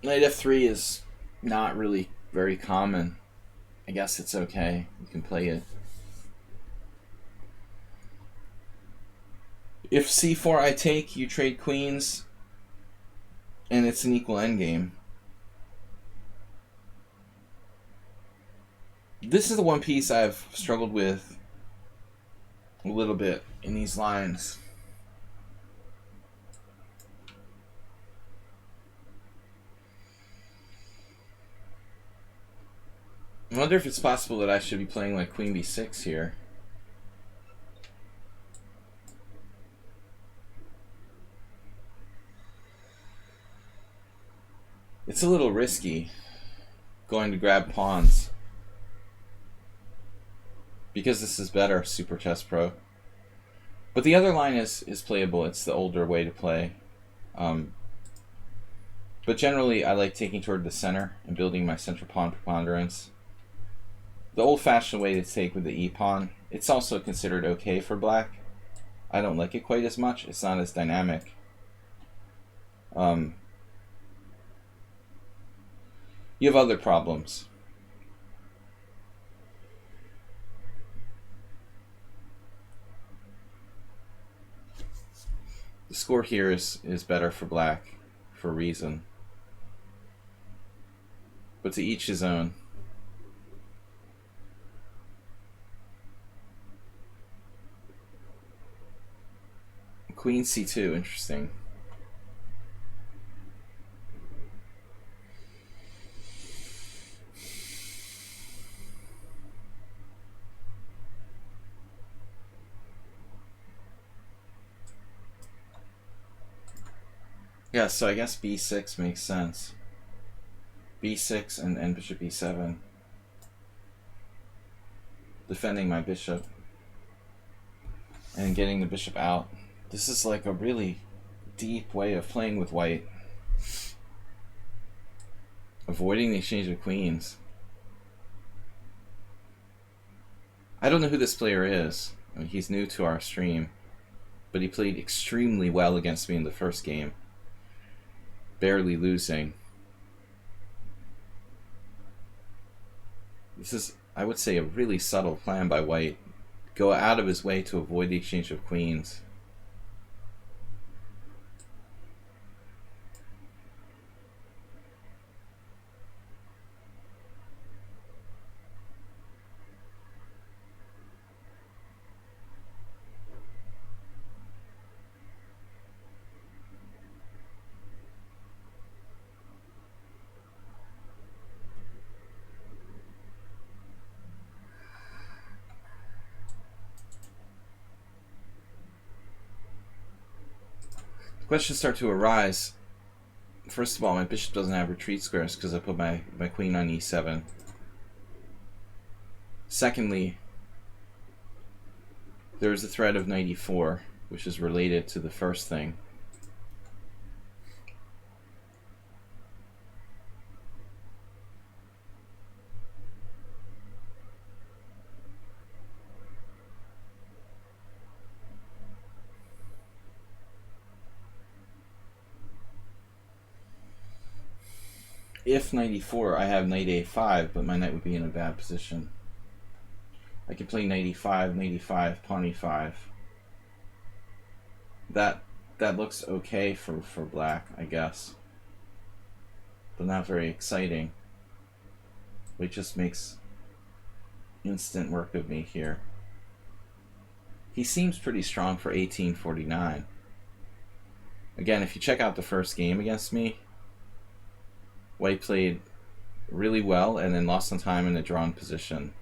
A: Knight f3 is not really very common. I guess it's okay. You can play it. If c4 I take, you trade queens, and it's an equal endgame. This is the one piece I've struggled with a little bit in these lines. I wonder if it's possible that I should be playing like Queen b6 here. It's a little risky going to grab pawns. Because this is better, Super Chess Pro. But the other line is playable. It's the older way to play. But generally, I like taking toward the center and building my central pawn preponderance. The old-fashioned way to take with the e-pawn, it's also considered okay for black. I don't like it quite as much. It's not as dynamic. You have other problems. The score here is better for black for a reason. But to each his own. Queen c2, interesting. Yeah, so I guess b6 makes sense. b6 and bishop e7. Defending my bishop. And getting the bishop out. This is like a really deep way of playing with white. Avoiding the exchange of queens. I don't know who this player is. I mean, he's new to our stream. But he played extremely well against me in the first game. Barely losing. This is, I would say, a really subtle plan by white. Go out of his way to avoid the exchange of queens. Questions start to arise. First of all, my bishop doesn't have retreat squares because I put my queen on e7. Secondly, there's a threat of knight e4, which is related to the first thing. If knight e4, I have knight a5, but my knight would be in a bad position. I could play knight e5, pawn e5. That looks okay for black, I guess. But not very exciting. It just makes instant work of me here. He seems pretty strong for 1849. Again, if you check out the first game against me, White played really well and then lost some time in a drawn position.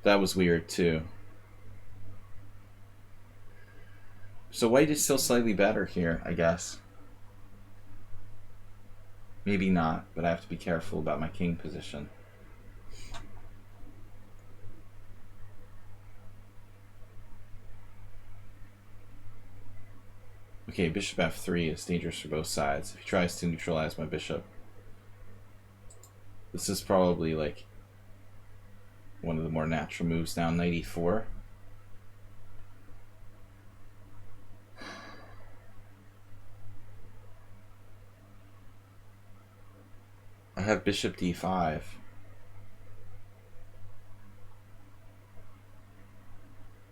A: That was weird too. So White is still slightly better here, I guess. Maybe not, but I have to be careful about my king position. Okay, bishop f3 is dangerous for both sides. If he tries to neutralize my bishop, this is probably like one of the more natural moves now. Knight e4. I have bishop d5.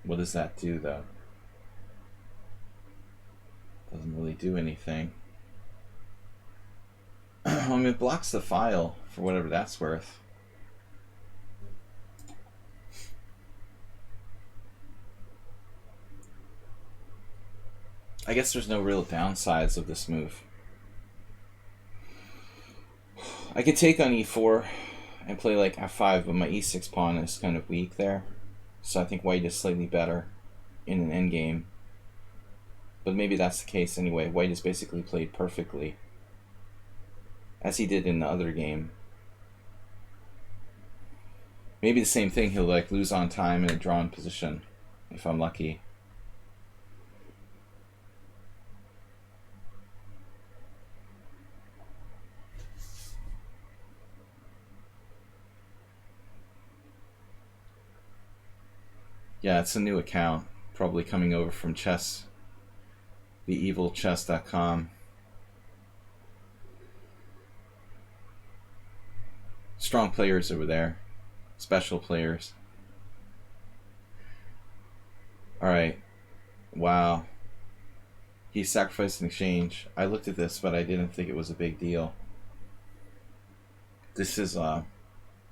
A: What does that do, though? Doesn't really do anything. I mean, it blocks the file, for whatever that's worth. I guess there's no real downsides of this move. I could take on e4 and play like f5, but my e6 pawn is kind of weak there. So I think White is slightly better in an endgame. But maybe that's the case anyway. White has basically played perfectly, as he did in the other game. Maybe the same thing, he'll like lose on time in a drawn position, if I'm lucky. Yeah, it's a new account, probably coming over from chess, theevilchess.com. Strong players over there, special players. Alright, wow. He sacrificed in exchange. I looked at this, but I didn't think it was a big deal. This is a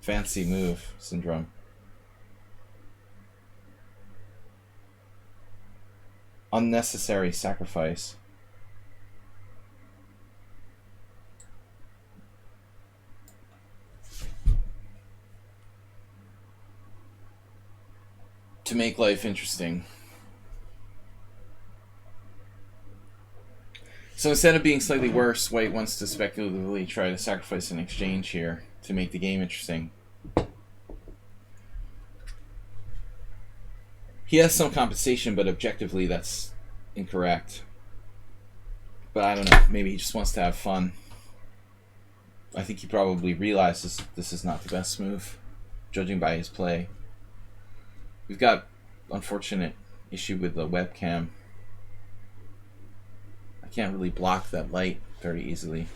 A: fancy move syndrome. Unnecessary sacrifice. To make life interesting. So instead of being slightly worse, White wants to speculatively try to sacrifice an exchange here to make the game interesting. He has some compensation, but objectively that's incorrect. But I don't know, maybe he just wants to have fun. I think he probably realizes this is not the best move, judging by his play. We've got unfortunate issue with the webcam. I can't really block that light very easily.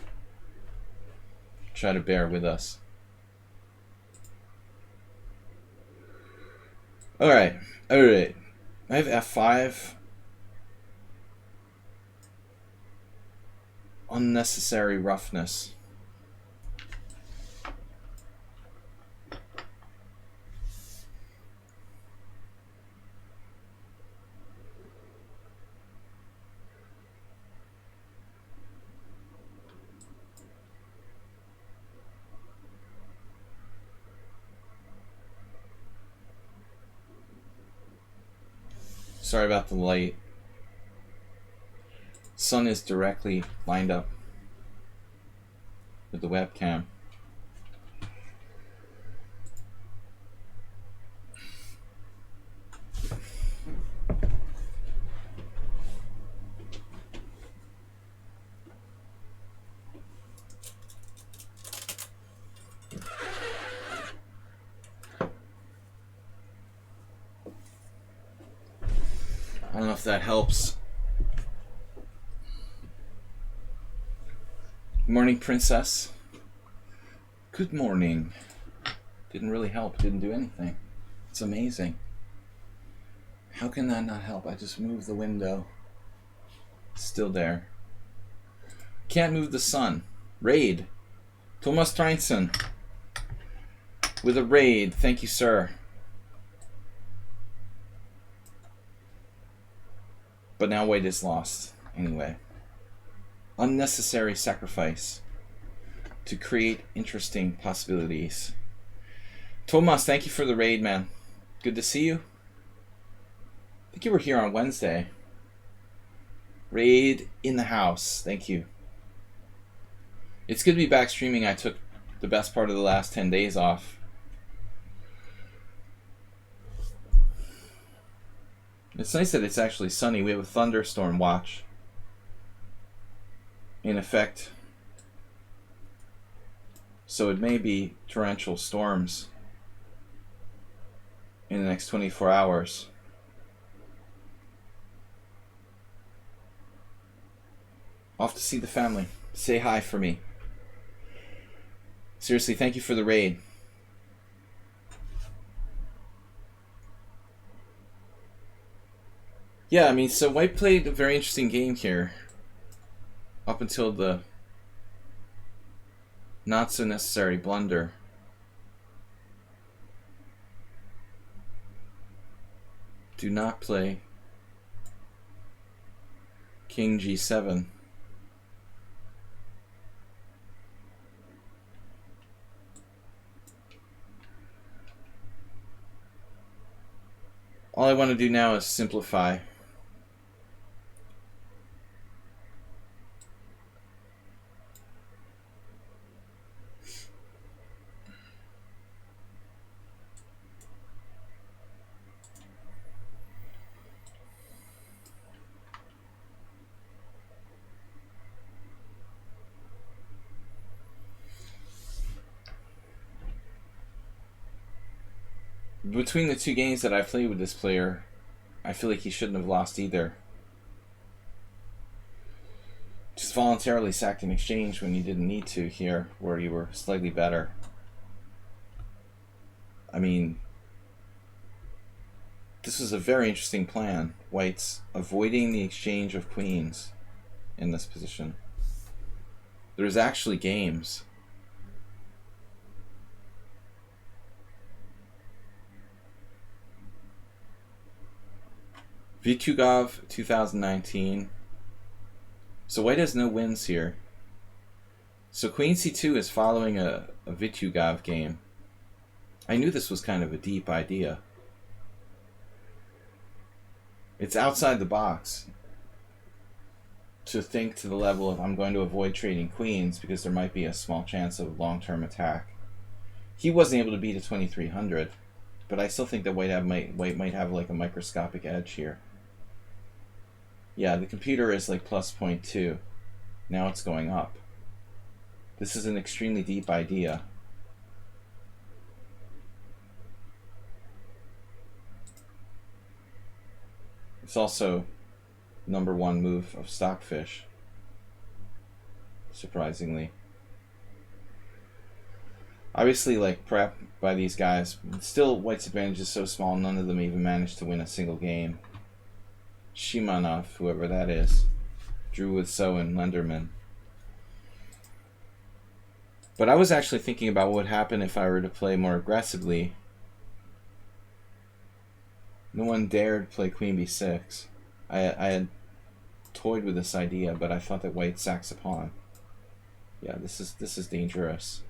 A: Try to bear with us. Alright. I have f5. Unnecessary roughness. Sorry about the light. Sun is directly lined up with the webcam. I don't know if that helps. Good morning, Princess. Good morning. Didn't really help. Didn't do anything. It's amazing. How can that not help? I just moved the window. Still there. Can't move the sun. Raid. Thomas Treinson. With a raid. Thank you, sir. But now white is lost. Anyway. Unnecessary sacrifice to create interesting possibilities. Thomas, thank you for the raid, man. Good to see you. I think you were here on Wednesday. Raid in the house. Thank you. It's good to be back streaming. I took the best part of the last 10 days off. It's nice that it's actually sunny. We have a thunderstorm watch in effect. So it may be torrential storms in the next 24 hours. Off to see the family. Say hi for me. Seriously, thank you for the raid. Yeah, I mean, so white played a very interesting game here. Up until the not so necessary blunder. Do not play King G7. All I want to do now is simplify. Between the two games that I played with this player, I feel like he shouldn't have lost either. Just voluntarily sacked an exchange when you didn't need to here, where you were slightly better. I mean, this was a very interesting plan. White's avoiding the exchange of queens in this position. There's actually games. Vitugov 2019. So white has no wins here. So queen c2 is following a Vitugov game. I knew this was kind of a deep idea. It's outside the box to think to the level of I'm going to avoid trading queens because there might be a small chance of long-term attack. He wasn't able to beat a 2300, but I still think that white might have like a microscopic edge here. Yeah, the computer is like plus 0.2. Now it's going up. This is an extremely deep idea. It's also #1 move of Stockfish, surprisingly. Obviously, like, prep by these guys. Still, white's advantage is so small, none of them even managed to win a single game. Shimanov, whoever that is, drew with So and Lenderman. But I was actually thinking about what would happen if I were to play more aggressively. No one dared play Queen B6. I had toyed with this idea, but I thought that white sacks a pawn. Yeah, this is dangerous.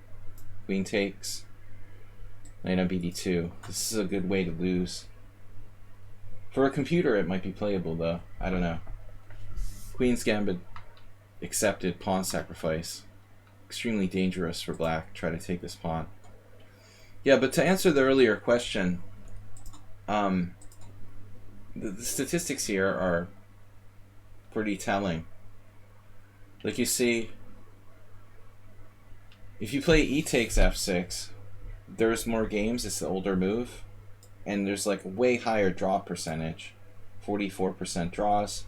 A: Queen takes. Knight on BD2. This is a good way to lose. For a computer, it might be playable, though. I don't know. Queen's Gambit accepted. Pawn sacrifice. Extremely dangerous for black. Try to take this pawn. Yeah, but to answer the earlier question, the statistics here are pretty telling. Like you see, if you play e takes f6, there's more games. It's the older move. And there's like a way higher draw percentage. 44% draws.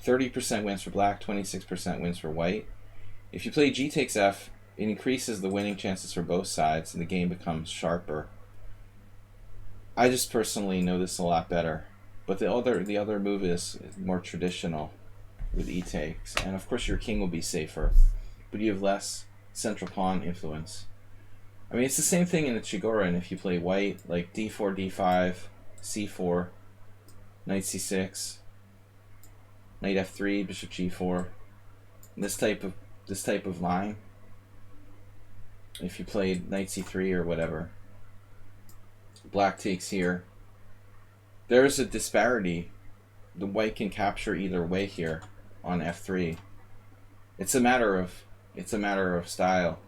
A: 30% wins for black. 26% wins for white. If you play g takes f, it increases the winning chances for both sides and the game becomes sharper. I just personally know this a lot better. But the other move is more traditional with e takes. And of course your king will be safer. But you have less central pawn influence. I mean, it's the same thing in the Chigorin if you play white, like d4, d5, c4, knight c6, knight f3, bishop g4. This type of line. If you played knight c3 or whatever, black takes here. There's a disparity. The white can capture either way here on f3. It's a matter of style.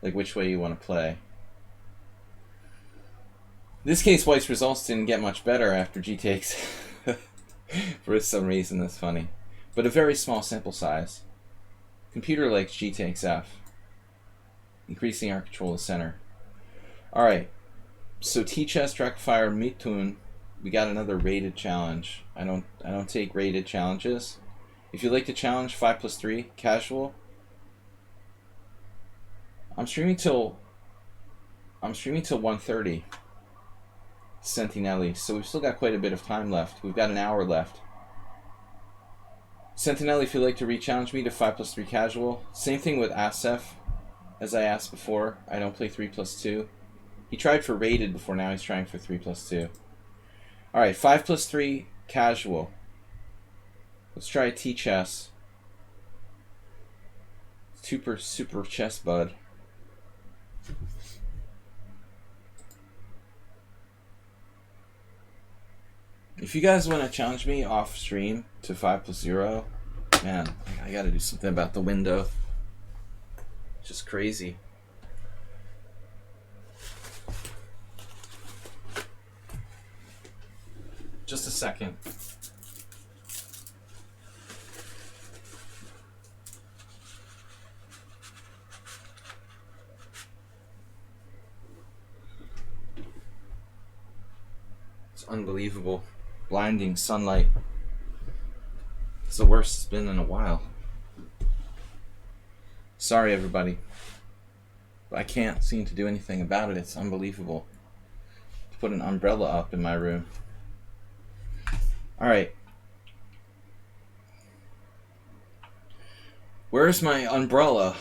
A: Like which way you want to play. In this case, white's results didn't get much better after g takes. For some reason, that's funny. But a very small sample size. Computer likes g takes f. Increasing our control of the center. Alright. So T-Chess, Drakefire, Mitun. We got another rated challenge. I don't take rated challenges. If you like to challenge 5+3, casual. I'm streaming till 1:30 Sentinelli, so we've still got quite a bit of time left. We've got an hour left. Sentinelli, if you'd like to re-challenge me to 5+3 casual. Same thing with Asef, as I asked before. I don't play 3+2. He tried for rated before, now he's trying for 3+2. Alright, 5+3 casual. Let's try T-Chess. Super chess bud. If you guys want to challenge me off stream to 5+0, man, I gotta do something about the window. It's just crazy. Just a second. It's unbelievable. Blinding sunlight. It's the worst it's been in a while. Sorry, everybody. But I can't seem to do anything about it. It's unbelievable. To put an umbrella up in my room. Alright. Where's my umbrella?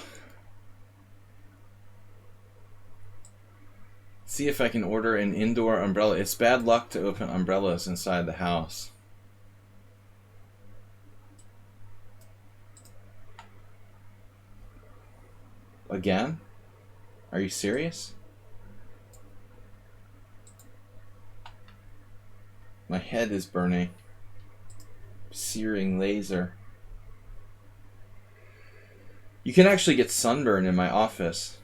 A: See if I can order an indoor umbrella. It's bad luck to open umbrellas inside the house. Again? Are you serious? My head is burning. Searing laser. You can actually get sunburn in my office.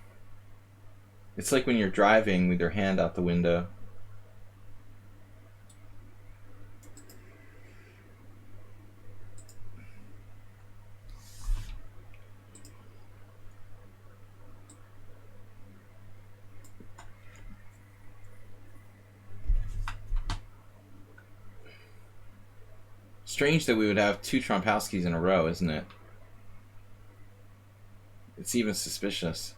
A: It's like when you're driving with your hand out the window. Strange that we would have two Trompowskis in a row, isn't it? It's even suspicious.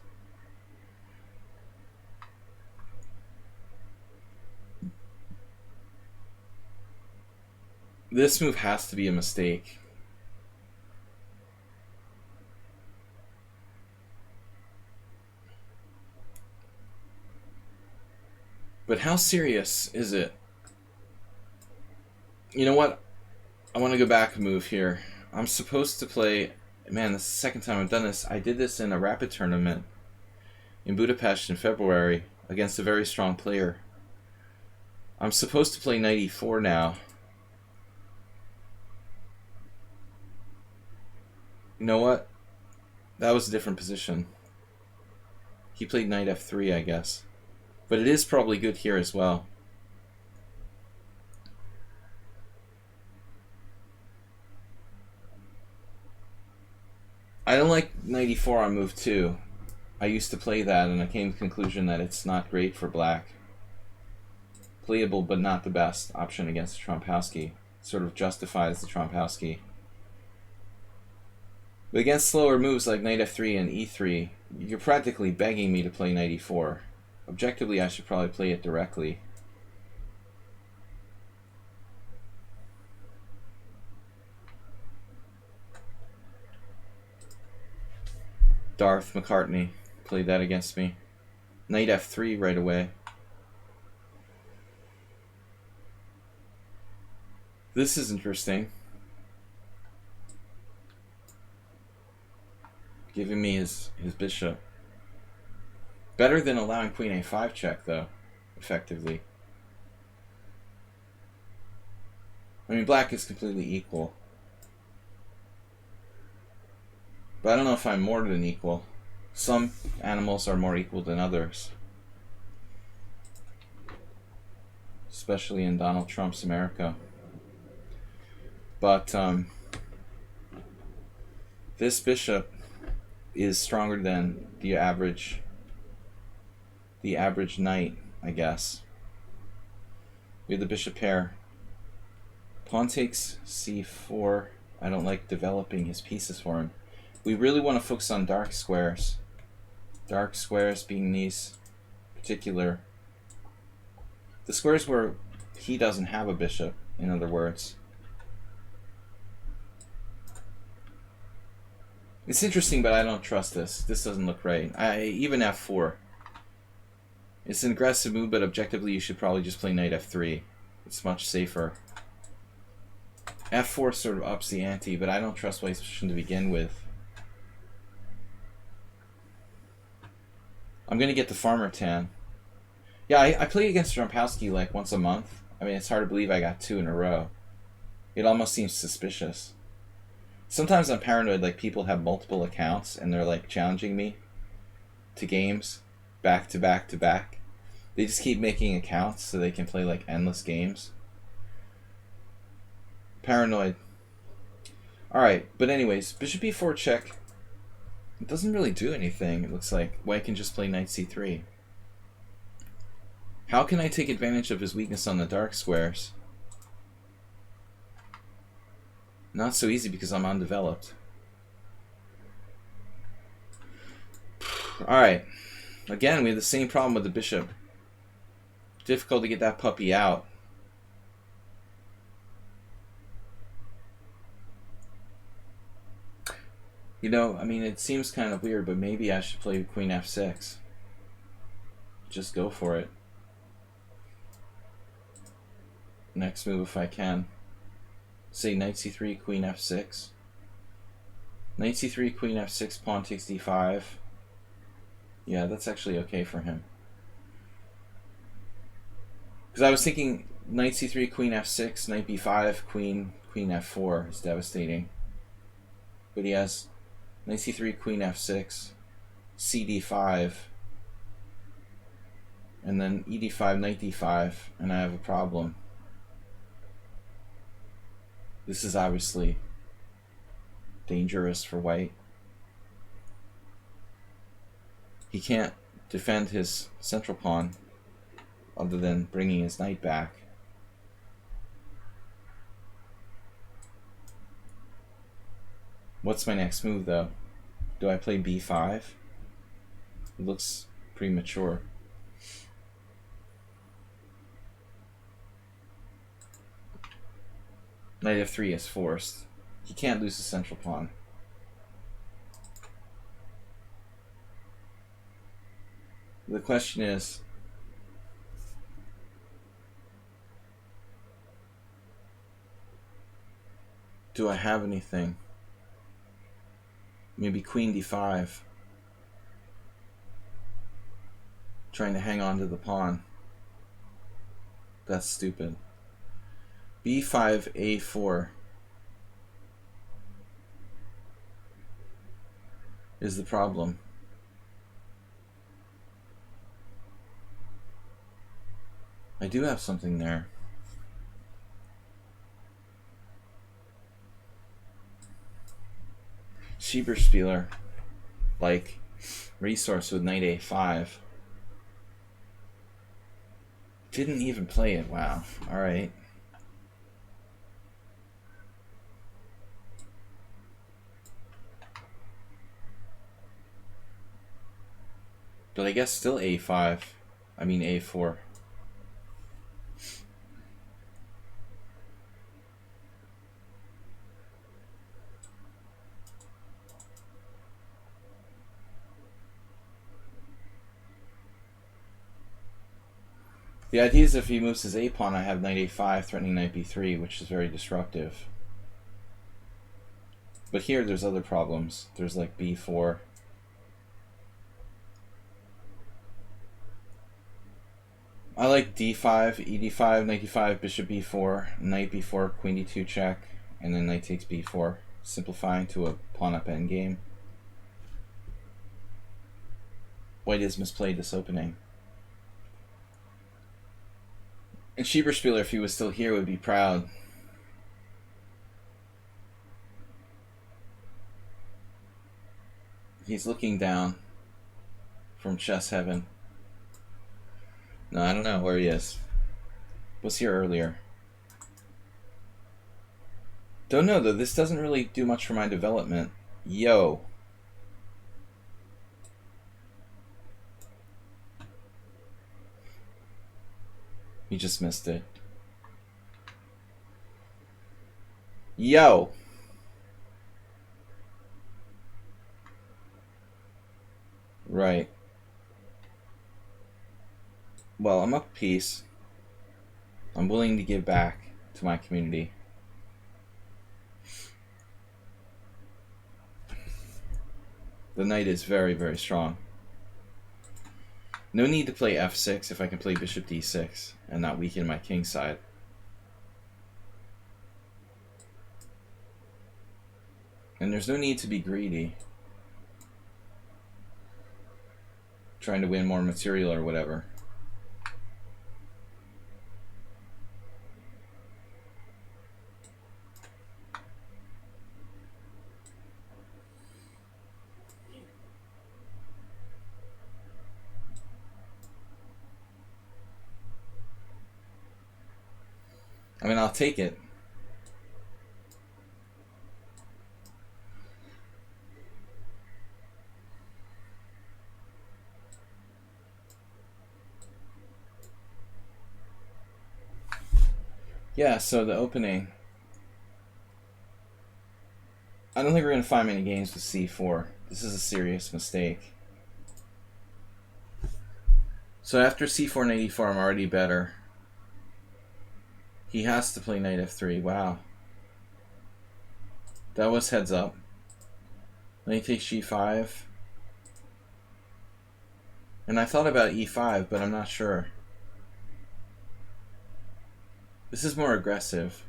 A: This move has to be a mistake. But how serious is it? You know what? I want to go back a move here. I'm supposed to play... Man, this is the second time I've done this. I did this in a rapid tournament in Budapest in February against a very strong player. I'm supposed to play knight e4 now. You know what? That was a different position. He played knight f3, I guess. But it is probably good here as well. I don't like knight e4 on move 2. I used to play that, and I came to the conclusion that it's not great for black. Playable, but not the best option against the Trompowsky. Sort of justifies the Trompowsky. But against slower moves like knight f3 and e3, you're practically begging me to play knight e4. Objectively, I should probably play it directly. Darth McCartney played that against me. Knight f3 right away. This is interesting. Giving me his bishop. Better than allowing queen a5 check, though, effectively. I mean, black is completely equal. But I don't know if I'm more than equal. Some animals are more equal than others. Especially in Donald Trump's America. But this bishop is stronger than the average knight, I guess. We have the bishop pair. Pawn takes c4. I don't like developing his pieces for him. We really want to focus on dark squares. Dark squares being these particular... the squares where he doesn't have a bishop, in other words. It's interesting, but I don't trust this. This doesn't look right. Even f4. It's an aggressive move, but objectively you should probably just play knight f3. It's much safer. f4 sort of ups the ante, but I don't trust white's position to begin with. I'm going to get the farmer tan. Yeah, I play against Trompowsky like once a month. I mean, it's hard to believe I got 2 in a row. It almost seems suspicious. Sometimes I'm paranoid, like people have multiple accounts and they're like challenging me to games back to back to back. They just keep making accounts so they can play like endless games. Paranoid. Alright, but anyways, bishop e4 check. It doesn't really do anything. It looks like white can just play knight c3. How can I take advantage of his weakness on the dark squares? Not so easy because I'm undeveloped. Alright. Again, we have the same problem with the bishop. Difficult to get that puppy out. You know, I mean, it seems kind of weird, but maybe I should play queen f6. Just go for it. Next move if I can. Say knight c3, queen f6. Knight c3, queen f6, pawn takes d5. Yeah, that's actually okay for him. Because I was thinking knight c3, queen f6, knight b5, queen f4 is devastating. But he has knight c3, queen f6, cd5, and then ed5, knight d5, and I have a problem. This is obviously dangerous for white. He can't defend his central pawn other than bringing his knight back. What's my next move, though? Do I play b5? It looks premature. Knight f3 is forced. He can't lose the central pawn. The question is, do I have anything? Maybe queen d5. Trying to hang on to the pawn. That's stupid. b5, a4. is the problem. I do have something there. Schieberspieler, like resource with knight a5. Didn't even play it. Wow. All right. But I guess still a5. I mean a4. The idea is if he moves his a pawn, I have knight a5 threatening knight b3, which is very disruptive. But here there's other problems. There's like b4. I like d5, ed5, knight d5, bishop b4, knight b4, queen d2 check, and then knight takes b4, simplifying to a pawn up endgame. White has misplayed this opening. And Schieberspieler, if he was still here, would be proud. He's looking down from chess heaven. No, I don't know where he is. Was here earlier. Don't know though, this doesn't really do much for my development. Yo. He just missed it. Yo. Right. Well, I'm up a piece. I'm willing to give back to my community. The knight is very, very strong. No need to play f6 if I can play bishop d6 and not weaken my king side. And there's no need to be greedy, trying to win more material or whatever. I mean, I'll take it. Yeah, so the opening. I don't think we're going to find many games with c4. This is a serious mistake. So after c4 and e4, I'm already better. He has to play knight f3. Wow. That was heads up. Knight takes g5. And I thought about e5, but I'm not sure. This is more aggressive.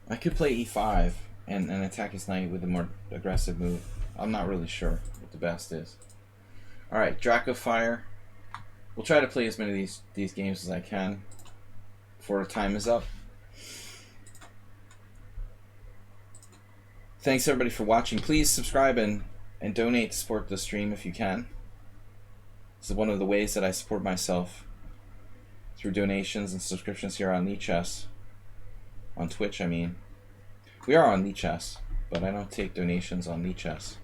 A: I could play e5 and attack his knight with a more aggressive move. I'm not really sure what the best is. Alright, Draco Fire. We'll try to play as many of these games as I can before the time is up. Thanks everybody for watching. Please subscribe and donate to support the stream if you can. This is one of the ways that I support myself, through donations and subscriptions here on lichess. On Twitch, I mean. We are on lichess, but I don't take donations on lichess.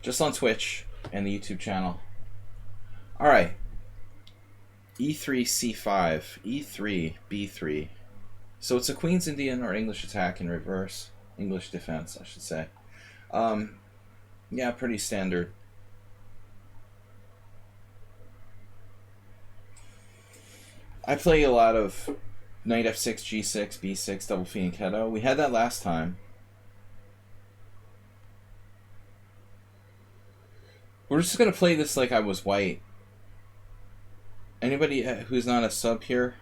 A: Just on Twitch and the YouTube channel. Alright. E3, C5, E3, B3. So it's a Queen's Indian or English attack in reverse. English defense, I should say. Yeah, pretty standard. I play a lot of knight f6, g6, b6, double fianchetto. We had that last time. We're just going to play this like I was white. Anybody who's not a sub here?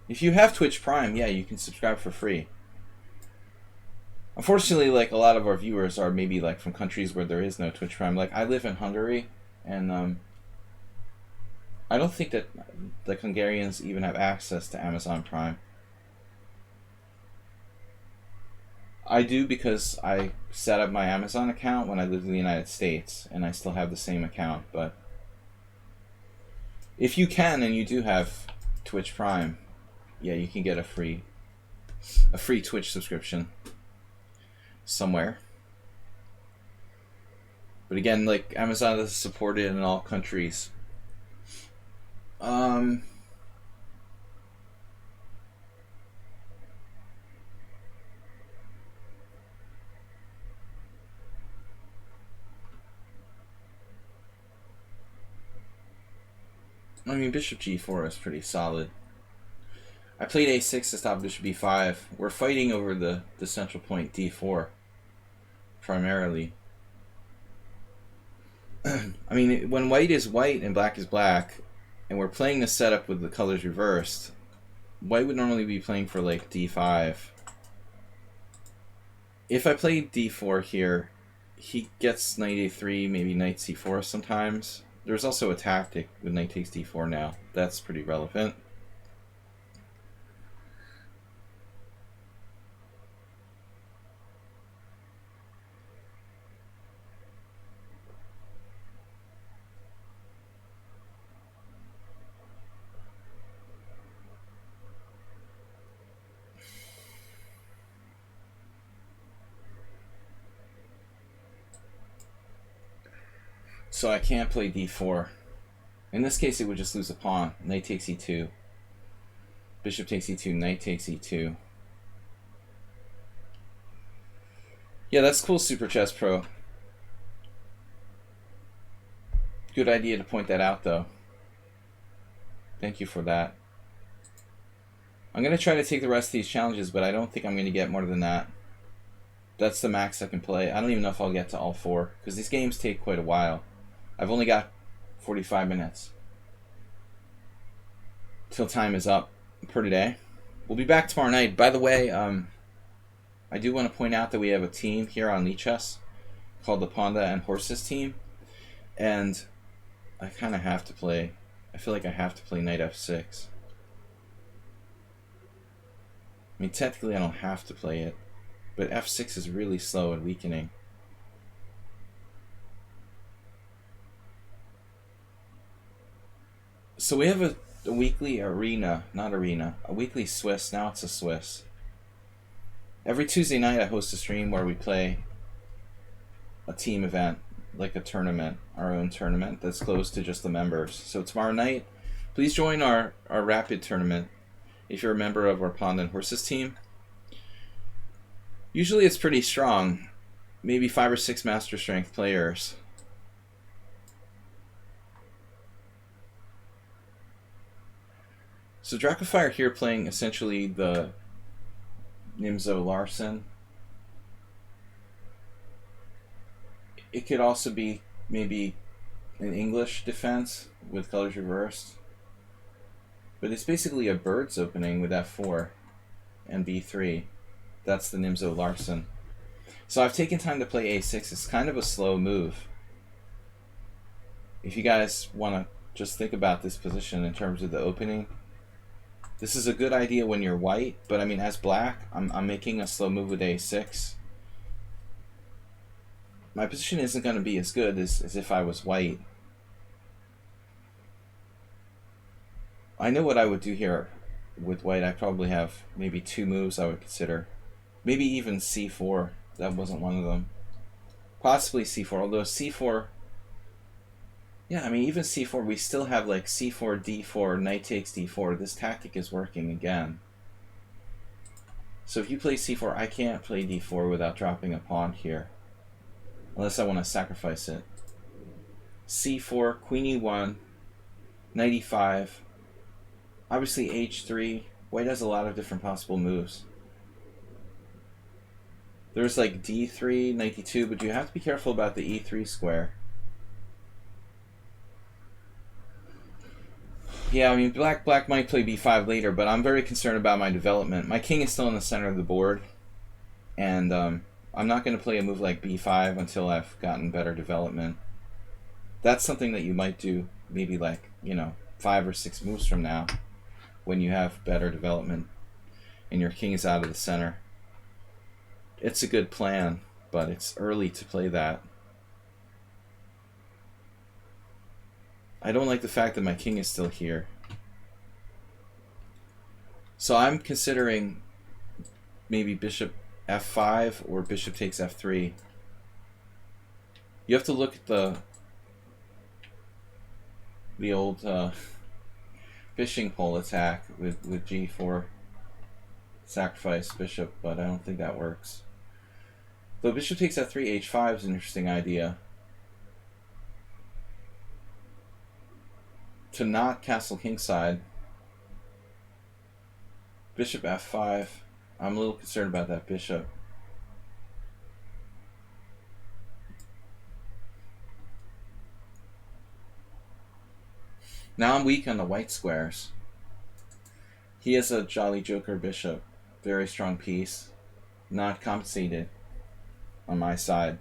A: If you have Twitch Prime, yeah, you can subscribe for free. Unfortunately, like, a lot of our viewers are maybe like from countries where there is no Twitch Prime. Like, I live in Hungary, and I don't think that like Hungarians even have access to Amazon Prime. I do because I set up my Amazon account when I lived in the United States, and I still have the same account. But if you can and you do have Twitch Prime, yeah, you can get a free Twitch subscription somewhere. But again, like, Amazon is supported in all countries. I mean, bishop g4 is pretty solid. I played a6 to stop bishop b5. We're fighting over the central point d4, primarily. I mean, when white is white and black is black, and we're playing the setup with the colors reversed, white would normally be playing for, like, d5. If I play d4 here, he gets knight a3, maybe knight c4 sometimes. There's also a tactic with knight takes d4 now. That's pretty relevant. So I can't play d4. In this case, it would just lose a pawn. Knight takes e2. Bishop takes e2. Knight takes e2. Yeah, that's cool, Super Chess Pro. Good idea to point that out, though. Thank you for that. I'm going to try to take the rest of these challenges, but I don't think I'm going to get more than that. That's the max I can play. I don't even know if I'll get to all 4, because these games take quite a while. I've only got 45 minutes till time is up per today. We'll be back tomorrow night. By the way, I do want to point out that we have a team here on lichess called the Panda and Horses team, and I kind of have to play. I feel like I have to play knight f6. I mean, technically I don't have to play it, but f6 is really slow and weakening. So we have a weekly arena, not arena, a weekly Swiss. Now it's a Swiss. Every Tuesday night I host a stream where we play a team event, like a tournament, our own tournament that's closed to just the members. So tomorrow night, please join our rapid tournament if you're a member of our Pond and Horses team. Usually it's pretty strong, maybe 5 or 6 master strength players. So Dracofire here playing essentially the Nimzo Larsen. It could also be maybe an English defense with colors reversed. But it's basically a bird's opening with f4 and b3. That's the Nimzo Larsen. So I've taken time to play a6. It's kind of a slow move. If you guys want to just think about this position in terms of the opening, this is a good idea when you're white, but I mean, as black, I'm making a slow move with a6. My position isn't going to be as good as if I was white. I know what I would do here with white. I probably have maybe 2 moves I would consider. Maybe even c4. That wasn't one of them. Possibly c4, although c4... Yeah, I mean, even c4, we still have like c4, d4, knight takes d4. This tactic is working again. So if you play c4, I can't play d4 without dropping a pawn here. Unless I want to sacrifice it. c4, queen e1, knight e5. Obviously h3. White has a lot of different possible moves. There's like d3, knight d2, but you have to be careful about the e3 square. Yeah, I mean, black might play b5 later, but I'm very concerned about my development. My king is still in the center of the board, and I'm not going to play a move like b5 until I've gotten better development. That's something that you might do maybe like, 5 or 6 moves from now when you have better development and your king is out of the center. It's a good plan, but it's early to play that. I don't like the fact that my king is still here. So I'm considering maybe bishop f5 or bishop takes f3. You have to look at the old fishing pole attack with g4. Sacrifice bishop, but I don't think that works. Though bishop takes f3, h5 is an interesting idea. To not castle kingside, bishop f5. I'm a little concerned about that bishop. Now I'm weak on the white squares. He has a jolly joker bishop, very strong piece, not compensated on my side.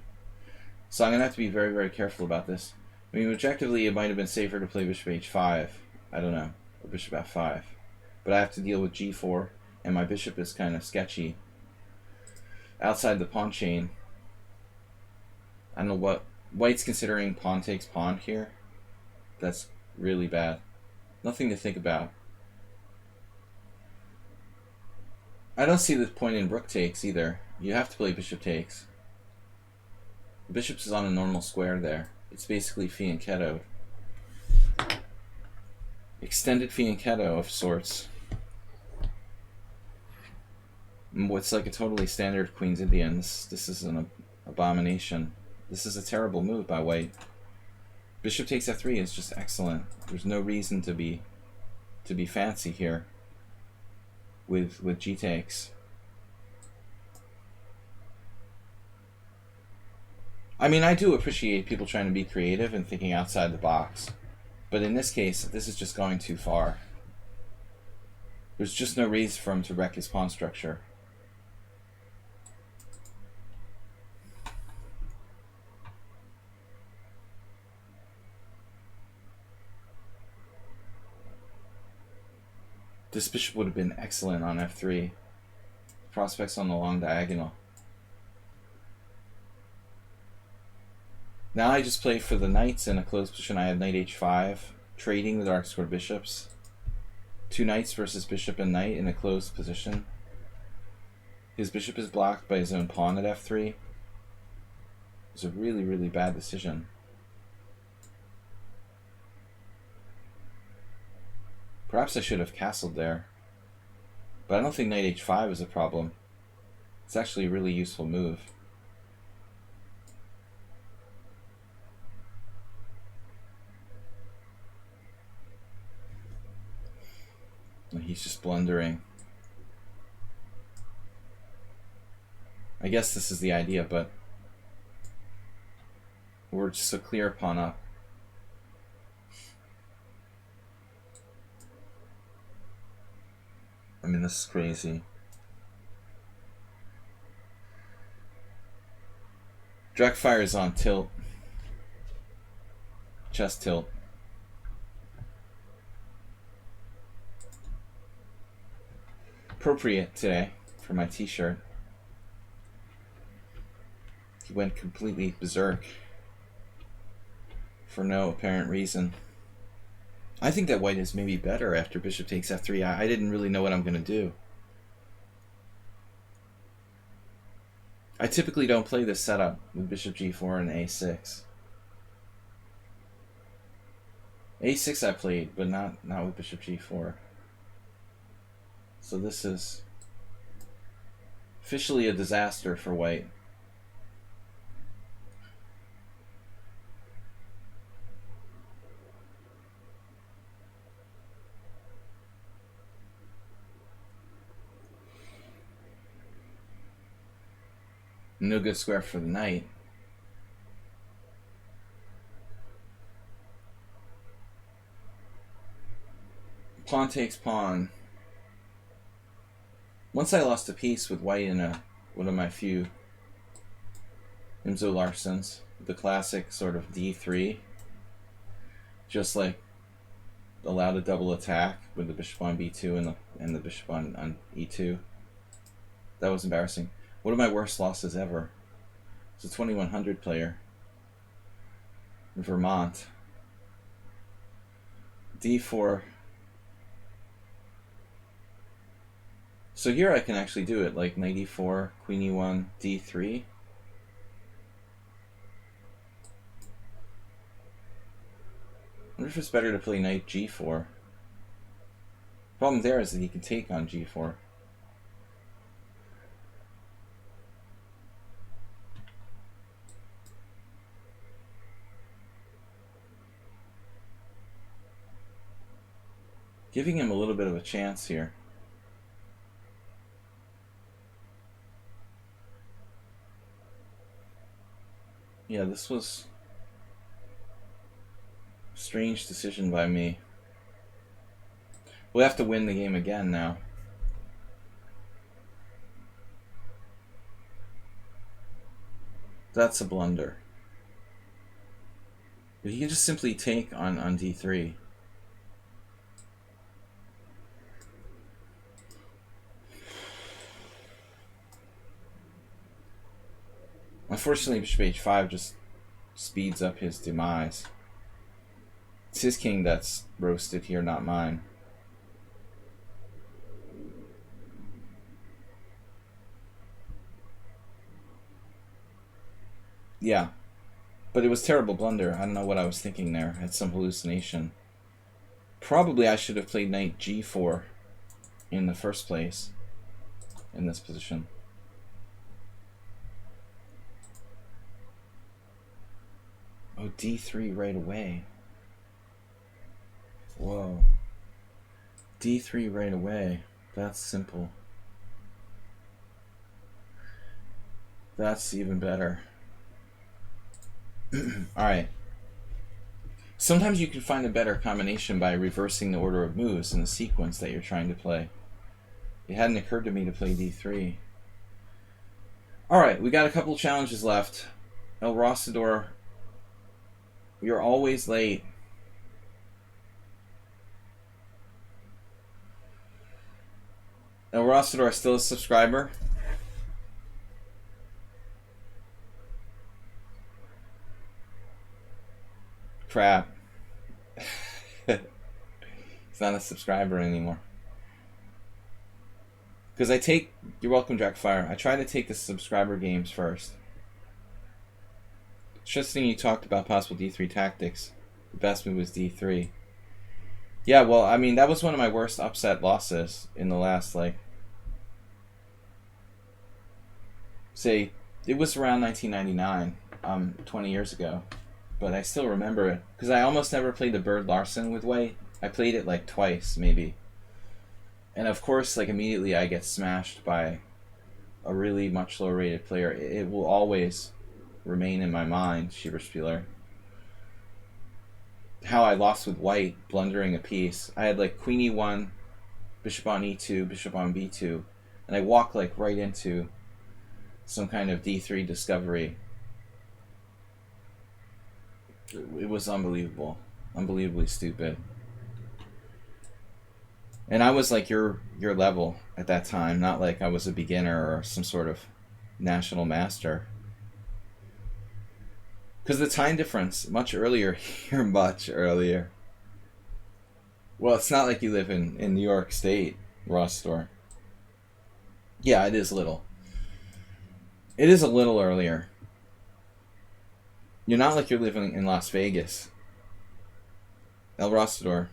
A: So I'm going to have to be very, very careful about this. I mean, objectively, it might have been safer to play bishop h5. I don't know, or bishop f5. But I have to deal with g4, and my bishop is kind of sketchy. Outside the pawn chain, I don't know what white's considering pawn takes pawn here. That's really bad. Nothing to think about. I don't see the point in rook takes either. You have to play bishop takes. The bishop is on a normal square there. It's basically fianchettoed. Extended fianchetto of sorts. What's like a totally standard Queen's Indian. This is an abomination. This is a terrible move by white. Bishop takes f3 is just excellent. There's no reason to be fancy here with g takes. I mean, I do appreciate people trying to be creative and thinking outside the box, but in this case, this is just going too far. There's just no reason for him to wreck his pawn structure. This bishop would have been excellent on f3. Prospects on the long diagonal. Now I just play for the knights in a closed position. I have knight h5, trading the dark square bishops. 2 knights versus bishop and knight in a closed position. His bishop is blocked by his own pawn at f3. It's a really, really bad decision. Perhaps I should have castled there. But I don't think knight h5 is a problem. It's actually a really useful move. He's just blundering. I guess this is the idea, but we're just a clear pawn up. I mean, this is crazy. Drakfire is on tilt. Chess tilt. Appropriate today for my t-shirt. He went completely berserk for no apparent reason. I think that white is maybe better after bishop takes f3. I didn't really know what I'm going to do. I typically don't play this setup with bishop g4 and a6. a6 I played, but not with bishop g4. So this is officially a disaster for white. No good square for the knight. pawn takes pawn. Once I lost a piece with white in one of my few Imzo Larsens, the classic sort of d3, just like allowed a double attack with the bishop on b2 and the bishop on e2. That was embarrassing. One of my worst losses ever. It's a 2100 player in Vermont. d4. So here I can actually do it, like knight e4, queen e1, d3. I wonder if it's better to play knight g4. Problem there is that he can take on g4. Giving him a little bit of a chance here. Yeah, this was a strange decision by me. We'll have to win the game again now. That's a blunder. But he can just simply take on d3. Unfortunately, bishop h5 just speeds up his demise. It's his king that's roasted here, not mine. Yeah, but it was a terrible blunder. I don't know what I was thinking there. I had some hallucination. Probably I should have played knight g4 in the first place in this position. Oh, d3 right away. Whoa. d3 right away. That's simple. That's even better. Alright. Sometimes you can find a better combination by reversing the order of moves in the sequence that you're trying to play. It hadn't occurred to me to play d3. Alright, we got a couple challenges left. El Rosador, you're always late. El Rosador, still a subscriber? Crap. He's not a subscriber anymore. Because you're welcome, Jackfire. I try to take the subscriber games first. It's interesting you talked about possible d3 tactics. The best move was d3. Yeah, well, I mean, that was one of my worst upset losses in the last, say, it was around 1999, 20 years ago. But I still remember it, because I almost never played the Bird Larsen with white. I played it, twice, maybe. And of course, immediately I get smashed by a really much lower rated player. It will always remain in my mind, Schieberspieler. How I lost with white, blundering a piece. I had queen e1, bishop on e2, bishop on b2, and I walked right into some kind of d3 discovery. It was unbelievable, unbelievably stupid. And I was your level at that time, not I was a beginner or some sort of national master. Because the time difference, much earlier here, much earlier. Well, it's not like you live in New York State, Rosstor. Yeah, it is little. It is a little earlier. You're not you're living in Las Vegas. El Rosador.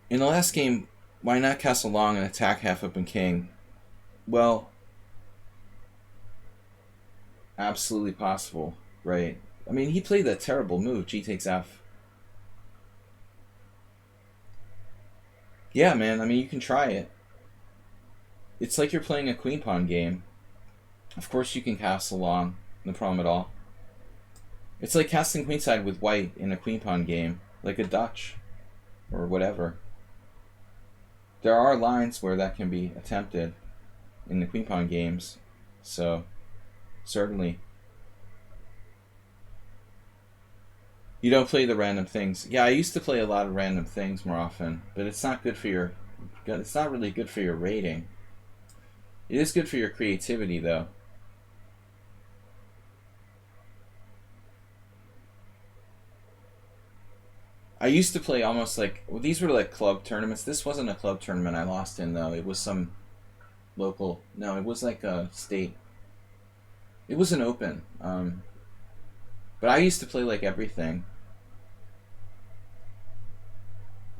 A: In the last game, why not castle long and attack half open king? Well, absolutely possible, right? I mean, he played that terrible move, g takes f. Yeah, man, I mean, you can try it. It's like you're playing a queen pawn game. Of course you can castle long, no problem at all. It's like casting queenside with white in a queen pawn game, like a Dutch or whatever. There are lines where that can be attempted in the queen pawn games, so certainly. You don't play the random things. Yeah, I used to play a lot of random things more often, but it's not good for your. It's not really good for your rating. It is good for your creativity, though. I used to play almost like, well, these were like club tournaments. This wasn't a club tournament I lost in, though. It was some local. No, it was like a state. It was an open. But I used to play like everything.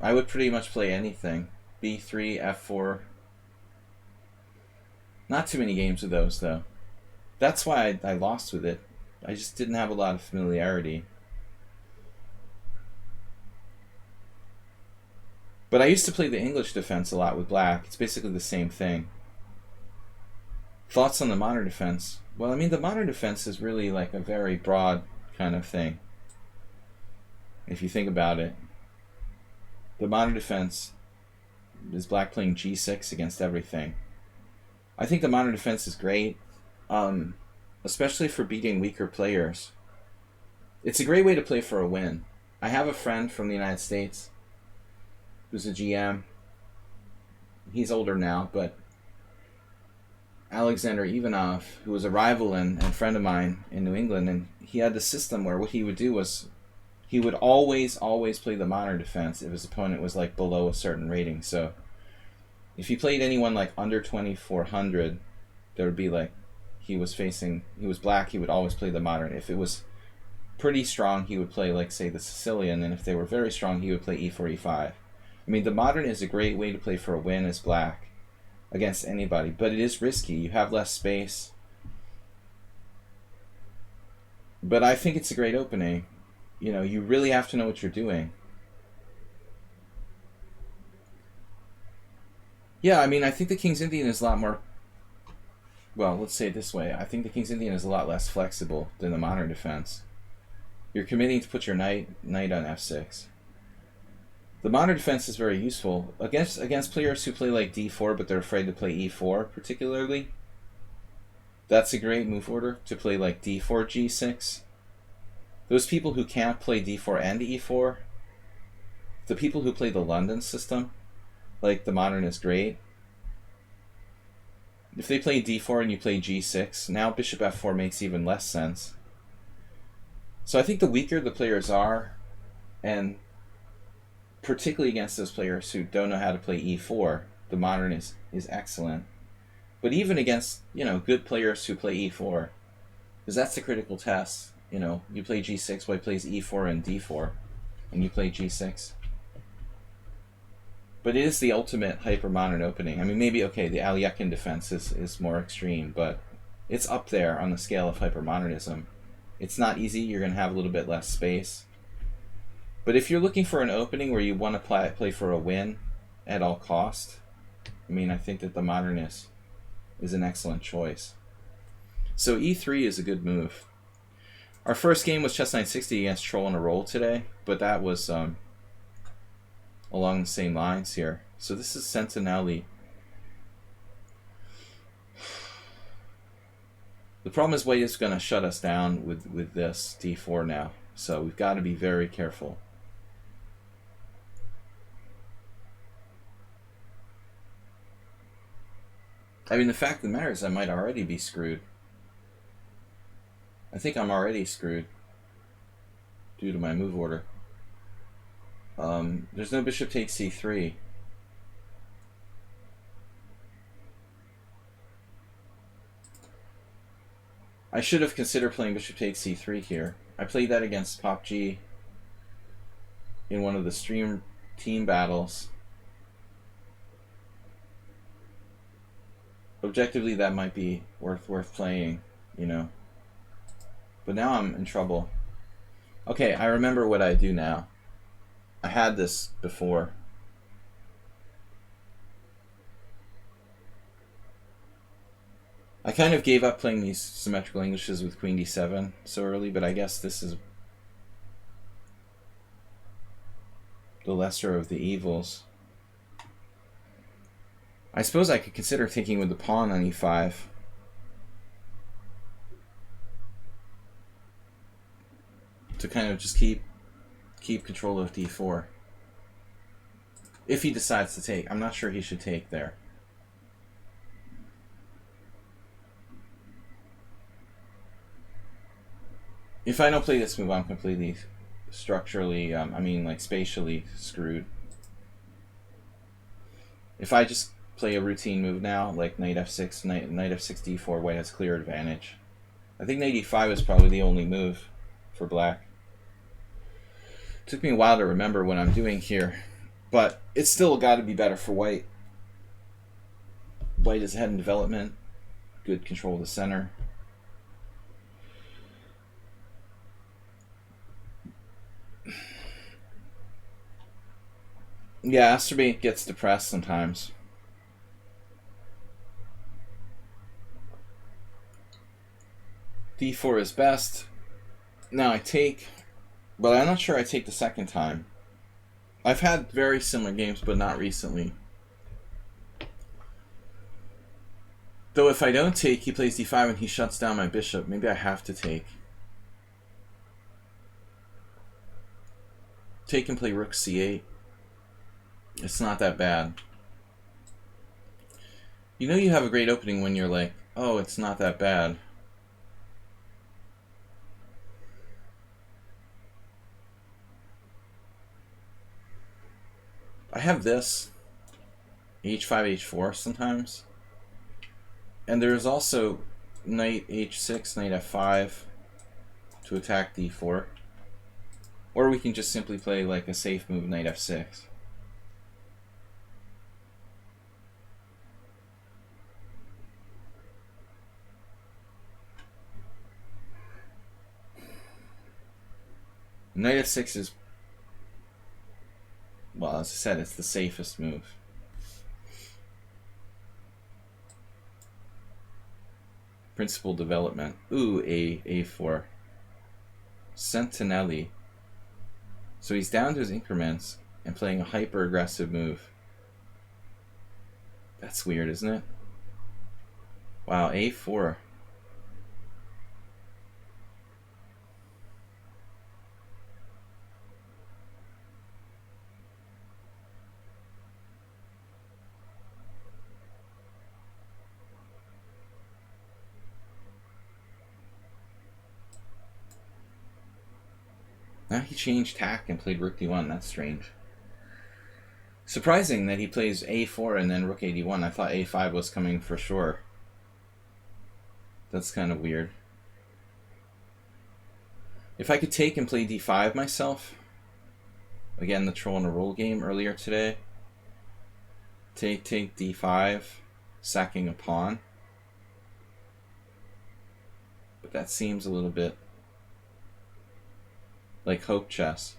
A: I would pretty much play anything. B3, F4. Not too many games of those, though. That's why I lost with it. I just didn't have a lot of familiarity. But I used to play the English defense a lot with black. It's basically the same thing. Thoughts on the modern defense? Well, I mean, the modern defense is really like a very broad kind of thing. If you think about it. The modern defense is black playing G6 against everything. I think the modern defense is great, especially for beating weaker players. It's a great way to play for a win. I have a friend from the United States who's a GM. He's older now, but Alexander Ivanov, who was a rival and friend of mine in New England, and he had the system where what he would do was he would always play the modern defense if his opponent was like below a certain rating. So if he played anyone like under 2400, there would be like he was black, he would always play the modern. If it was pretty strong, he would play like say the Sicilian, and if they were very strong, he would play e4, e5. I mean, the modern is a great way to play for a win as black against anybody, but it is risky. You have less space. But I think it's a great opening. You know, you really have to know what you're doing. Yeah, I mean, I think the King's Indian is a lot more... Well, let's say it this way. I think the King's Indian is a lot less flexible than the modern defense. You're committing to put your knight on f6. The modern defense is very useful against players who play like d4, but they're afraid to play e4 particularly. That's a great move order to play like d4, g6. Those people who can't play d4 and e4, the people who play the London system, like the modern is great. If they play d4 and you play g6, now bishop f4 makes even less sense. So I think the weaker the players are, and particularly against those players who don't know how to play e4, the modern is excellent. But even against, you know, good players who play e4, because that's the critical test. You know, you play g6 while he plays e4 and d4, and you play g6. But it is the ultimate hyper-modern opening. I mean, maybe, okay, the Alekhine defense is more extreme, but it's up there on the scale of hyper-modernism. It's not easy. You're going to have a little bit less space. But if you're looking for an opening where you want to play for a win at all cost, I mean, I think that the modern is an excellent choice. So e3 is a good move. Our first game was Chess 960 against Troll in a Roll today, but that was along the same lines here. So this is Sentinelli. The problem is White is going to shut us down with this d4 now, so we've got to be very careful. I mean, the fact of the matter is I might already be screwed. I think I'm already screwed due to my move order. There's no bishop takes c3. I should have considered playing bishop takes c3 here. I played that against Pop G in one of the stream team battles. Objectively, that might be worth playing, you know. But now I'm in trouble. Okay, I remember what I do now. I had this before. I kind of gave up playing these symmetrical Englishes with queen d7 so early, but I guess this is the lesser of the evils. I suppose I could consider taking with the pawn on e5. To kind of just keep control of d4. If he decides to take. I'm not sure he should take there. If I don't play this move, I'm completely structurally, spatially screwed. If I just play a routine move now, like knight f6, knight f6, d4, white has clear advantage. I think knight e5 is probably the only move for black. It took me a while to remember what I'm doing here, but it's still got to be better for white. White is ahead in development, good control of the center. Yeah, Asterbate gets depressed sometimes. d4 is best. Now I take, but I'm not sure I take the second time. I've had very similar games, but not recently. Though if I don't take, he plays d5 and he shuts down my bishop. Maybe I have to take. Take and play rook c8. It's not that bad. You know you have a great opening when you're like, oh, it's not that bad. I have this, h5, h4 sometimes. And there's also knight h6, knight f5 to attack d4. Or we can just simply play like a safe move, knight f6. Knight f6 is, well, as I said, it's the safest move. Principal development. Ooh, a4. Sentinelli. So he's down to his increments and playing a hyper-aggressive move. That's weird, isn't it? Wow, a4. Now he changed tack and played rook d1. That's strange. Surprising that he plays a4 and then rook a d1. I thought a5 was coming for sure. That's kind of weird. If I could take and play d5 myself, again, the troll in a roll game earlier today. Take d5, sacking a pawn. But that seems a little bit like hope chess.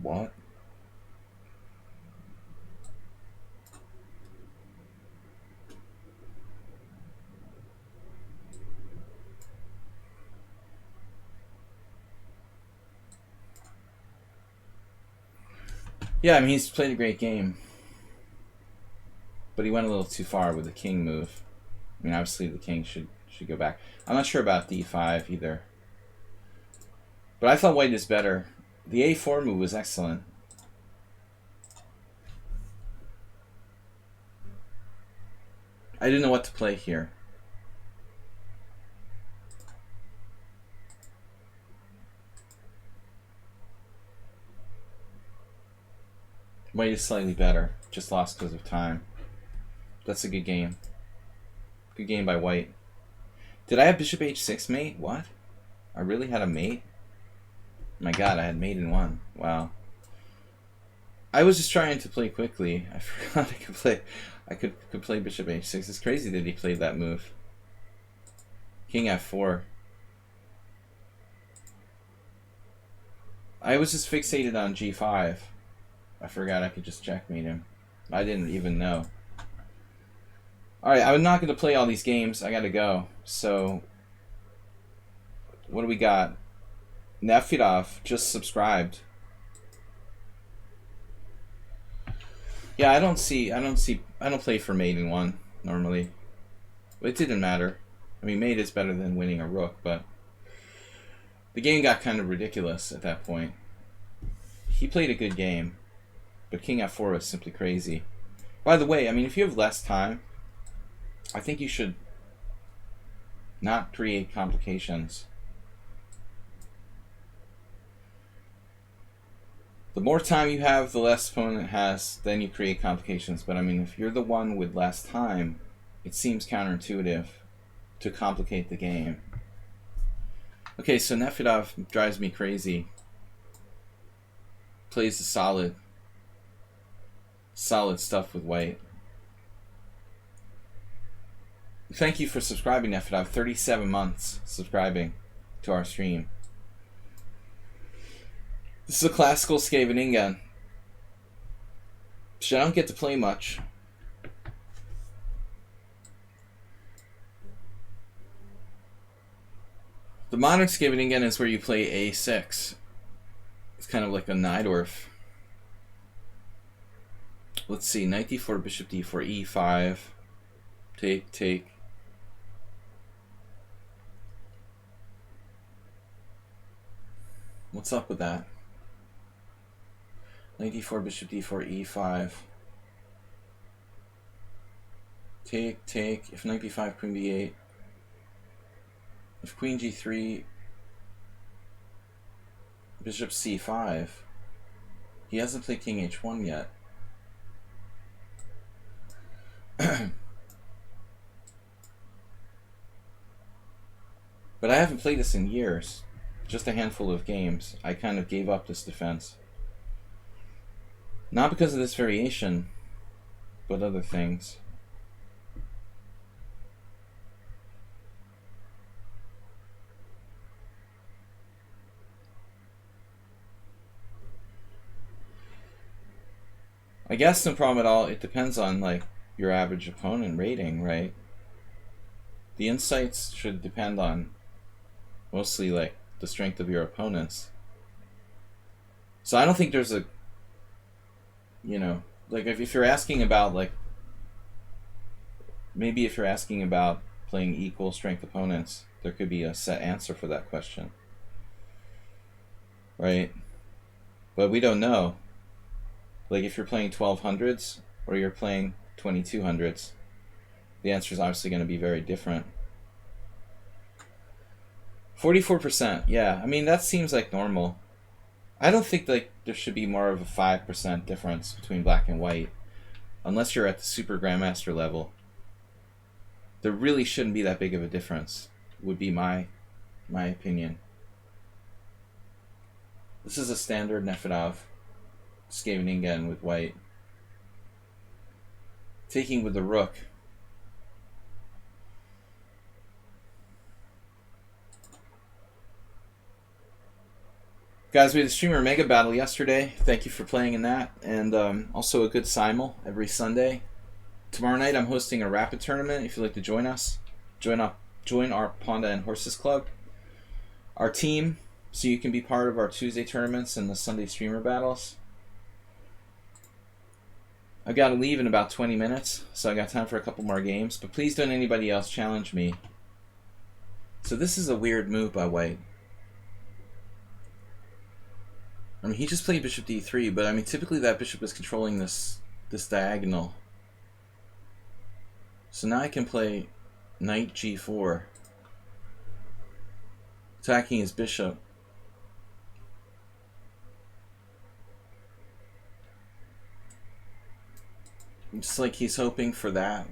A: What? Yeah, I mean, he's played a great game. But he went a little too far with the king move. I mean, obviously the king should go back. I'm not sure about d5 either. But I thought white is better. The a4 move was excellent. I didn't know what to play here. White is slightly better. Just lost because of time. That's a good game. Good game by white. Did I have bishop h6 mate? What? I really had a mate? My god, I had mate in one. Wow. I was just trying to play quickly. I forgot I could play. I could play bishop h6. It's crazy that he played that move. King f4. I was just fixated on g5. I forgot I could just checkmate him. I didn't even know. Alright, I'm not going to play all these games. I got to go. So, what do we got? Nefidov just subscribed. Yeah, I don't play for mate in one normally. But it didn't matter. I mean, mate is better than winning a rook, but the game got kind of ridiculous at that point. He played a good game, but king f4 was simply crazy. By the way, I mean, if you have less time, I think you should not create complications. The more time you have, the less opponent has, then you create complications. But I mean, if you're the one with less time, it seems counterintuitive to complicate the game. Okay, so Nefidov drives me crazy. Plays the solid stuff with white. Thank you for subscribing, Nefidov. 37 months subscribing to our stream. This is a classical Scheveningen, which I don't get to play much. The modern Scheveningen is where you play a6. It's kind of like a Najdorf. Let's see, knight d4, bishop d4, e5. Take. What's up with that? Knight d4, bishop d4, e5. Take. If knight b5, queen b8. If queen g3, bishop c5. He hasn't played king h1 yet. But I haven't played this in years. Just a handful of games. I kind of gave up this defense. Not because of this variation, but other things. I guess no problem at all. It depends on like your average opponent rating, right? The insights should depend on mostly like the strength of your opponents. So I don't think there's a, you know, like if you're asking about like, maybe if you're asking about playing equal strength opponents, there could be a set answer for that question, right? But we don't know. Like if you're playing 1200s or you're playing 2200s, the answer is obviously going to be very different. 44%, yeah. I mean, that seems like normal. I don't think like there should be more of a 5% difference between black and white, unless you're at the super grandmaster level. There really shouldn't be that big of a difference, would be my opinion. This is a standard Nefidov Scheveningen with white. Taking with the rook. Guys, we had a streamer mega battle yesterday. Thank you for playing in that. And also a good simul every Sunday. Tomorrow night I'm hosting a rapid tournament. If you'd like to join us, join our Ponda and Horses Club. Our team, so you can be part of our Tuesday tournaments and the Sunday streamer battles. I've got to leave in about 20 minutes, so I got time for a couple more games. But please don't anybody else challenge me. So this is a weird move by white. I mean, he just played bishop d3, but I mean, typically that bishop is controlling this diagonal. So now I can play knight g4, attacking his bishop. Just like he's hoping for that.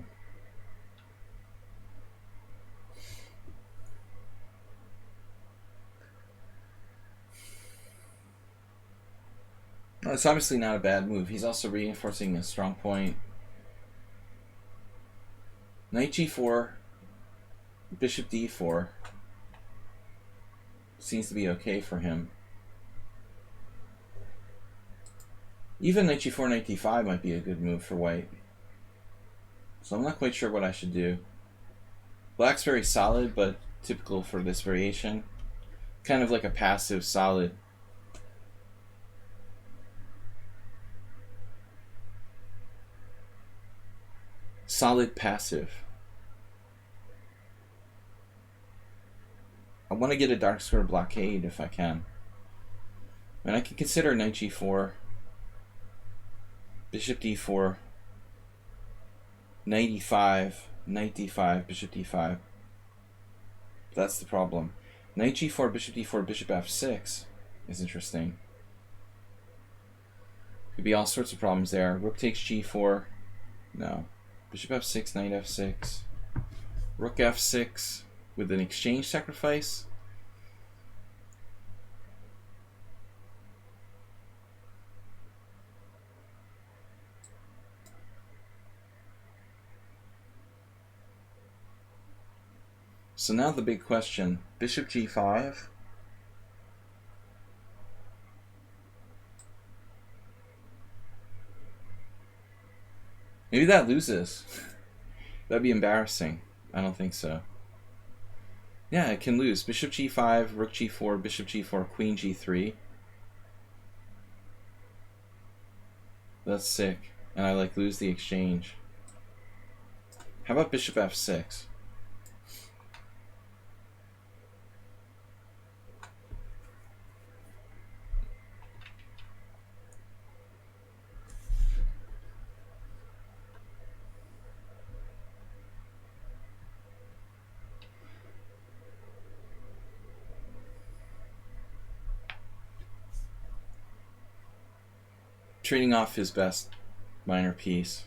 A: No, it's obviously not a bad move. He's also reinforcing a strong point. Knight g4, bishop d4 seems to be okay for him. Even knight g4, knight d5 might be a good move for white. So I'm not quite sure what I should do. Black's very solid, but typical for this variation. Kind of like a passive solid. Solid passive. I want to get a dark square blockade if I can. And I can consider knight g4, bishop d4, knight e5, knight d5, bishop d5. That's the problem. Knight g4, bishop d4, bishop f6 is interesting. Could be all sorts of problems there. Rook takes g4. No. Bishop f6, knight f6. Rook f6 with an exchange sacrifice. So now the big question, bishop g5. Maybe that loses. That'd be embarrassing. I don't think so. Yeah, it can lose. Bishop g5, rook g4, bishop g4, queen g3. That's sick. And I like lose the exchange. How about bishop f6? Trading off his best minor piece.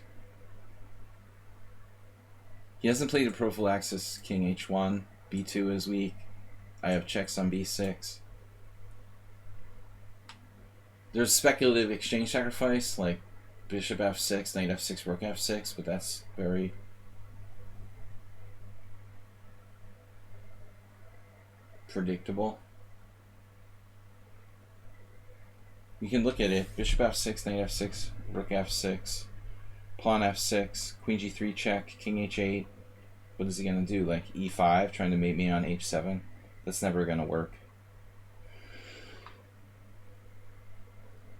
A: He hasn't played a prophylaxis king h1. b2 is weak. I have checks on b6. There's speculative exchange sacrifice like bishop f6, knight f6, rook f6, but that's very predictable. You can look at it. Bishop f6, knight f6, rook f6, pawn f6, queen g3 check, king h8. What is he going to do? Like e5, trying to mate me on h7? That's never going to work.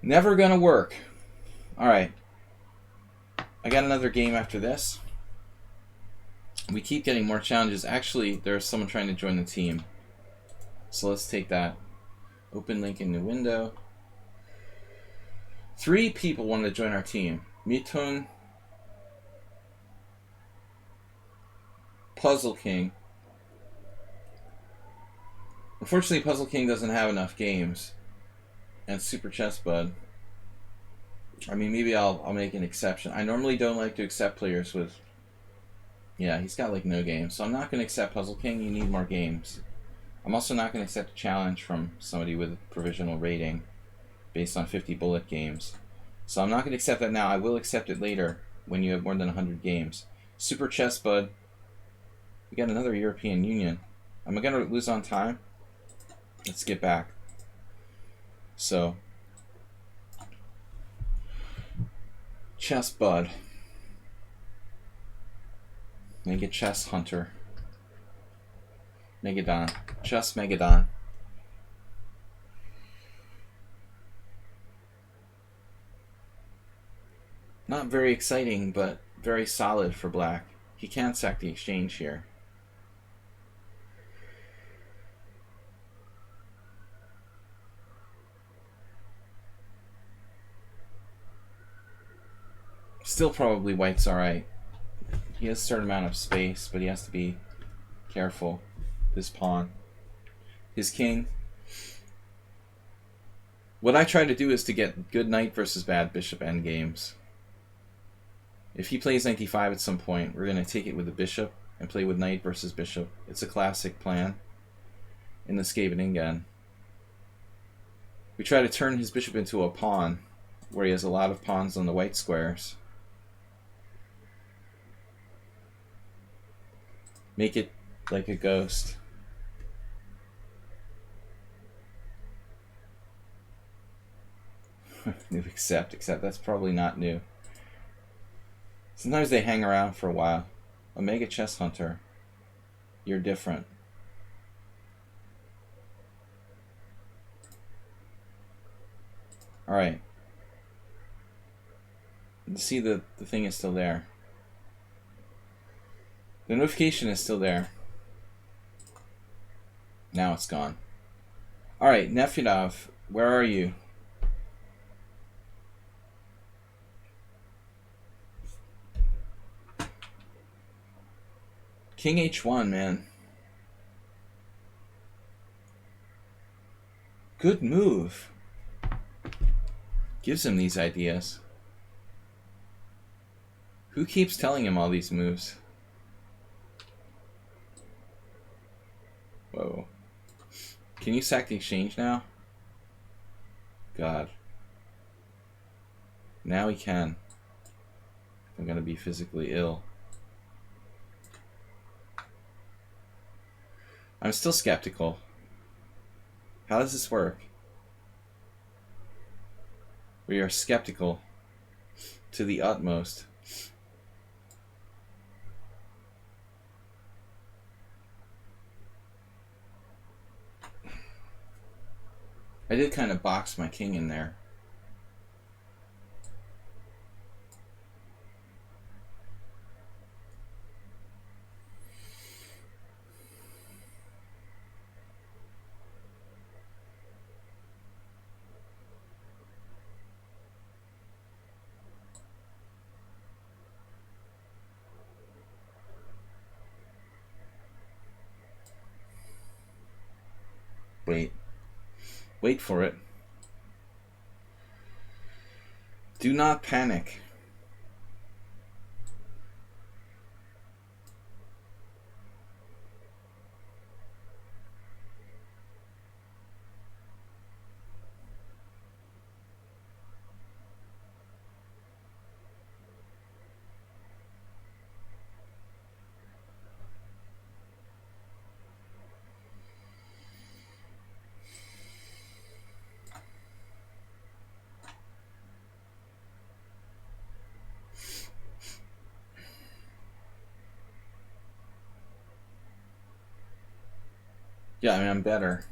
A: Never going to work. Alright. I got another game after this. We keep getting more challenges. Actually, there's someone trying to join the team. So let's take that. Open link in the window. 3 people wanted to join our team. Mitun, Puzzle King. Unfortunately, Puzzle King doesn't have enough games. And Super Chess Bud. I mean, maybe I'll make an exception. I normally don't like to accept players with... Yeah, he's got like no games. So I'm not going to accept Puzzle King. You need more games. I'm also not going to accept a challenge from somebody with a provisional rating based on 50 bullet games. So I'm not going to accept that now. I will accept it later when you have more than 100 games. Super Chess Bud. We got another European Union. Am I going to lose on time? Let's get back. So, Chess Bud. Mega Chess Hunter. Megadon. Chess Megadon. Not very exciting, but very solid for black. He can't sack the exchange here. Still probably white's alright. He has a certain amount of space, but he has to be careful. This pawn. His king. What I try to do is to get good knight versus bad bishop endgames. If he plays knight d5 at some point, we're going to take it with the bishop and play with knight versus bishop. It's a classic plan in the Skaveningen. We try to turn his bishop into a pawn, where he has a lot of pawns on the white squares. Make it like a ghost. New except that's probably not new. Sometimes they hang around for a while. Omega Chess Hunter, you're different. Alright. See, the thing is still there. The notification is still there. Now it's gone. Alright, Nefyadov, where are you? King h1, man. Good move. Gives him these ideas. Who keeps telling him all these moves? Whoa. Can you sack the exchange now? God. Now he can. I'm gonna be physically ill. I'm still skeptical. How does this work? We are skeptical to the utmost. I did kind of box my king in there. Wait for it. Do not panic. Yeah, I mean, I'm better.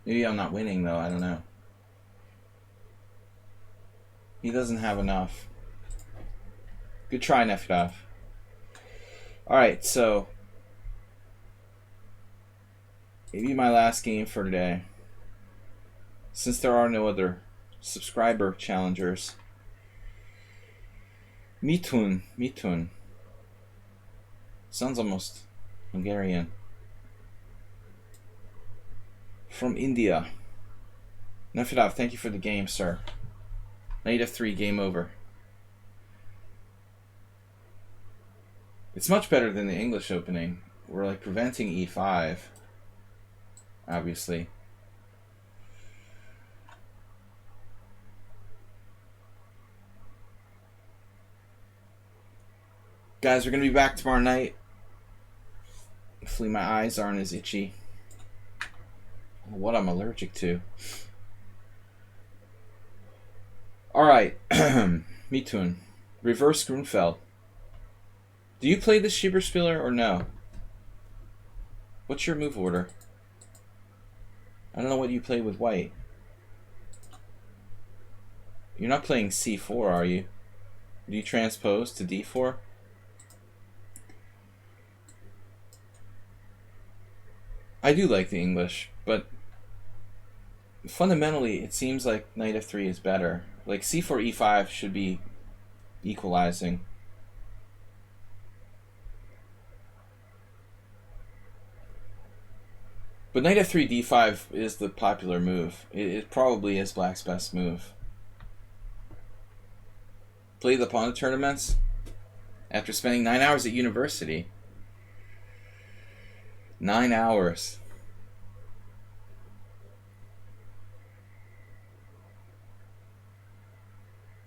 A: Maybe I'm not winning, though. I don't know. He doesn't have enough. Good try, Nefyadov. Alright, so maybe my last game for today. Since there are no other subscriber challengers. Mitun. Sounds almost Hungarian. From India. Nefyadov, thank you for the game, sir. Knight f3, game over. It's much better than the English opening. We're like preventing e5, obviously. Guys, we're going to be back tomorrow night. Hopefully my eyes aren't as itchy. What I'm allergic to. Alright. Mitun. Reverse Grunfeld. Do you play the Schieberspieler or no? What's your move order? I don't know what you play with white. You're not playing c4, are you? Do you transpose to d4? I do like the English, but fundamentally it seems like knight f3 is better. Like c4 e5 should be equalizing. But knight f3 d5 is the popular move. It probably is black's best move. Play the pawn tournaments after spending 9 hours at university. 9 hours.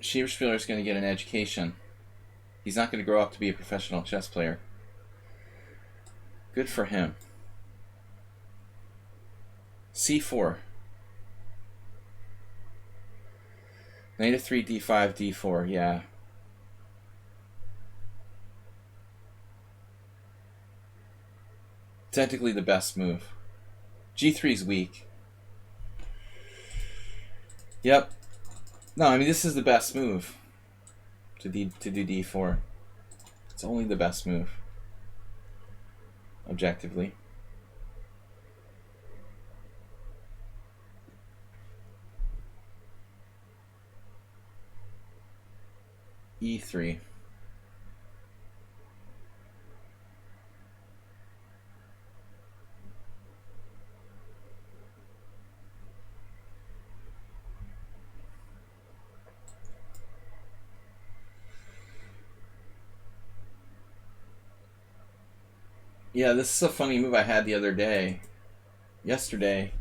A: Schieberspieler is going to get an education. He's not going to grow up to be a professional chess player. Good for him. c4. Knight f3, d5, d4, yeah. Technically the best move. g3 is weak. Yep. No, I mean this is the best move to do d4. It's only the best move, objectively. e3. Yeah, this is a funny move I had the other day. Yesterday,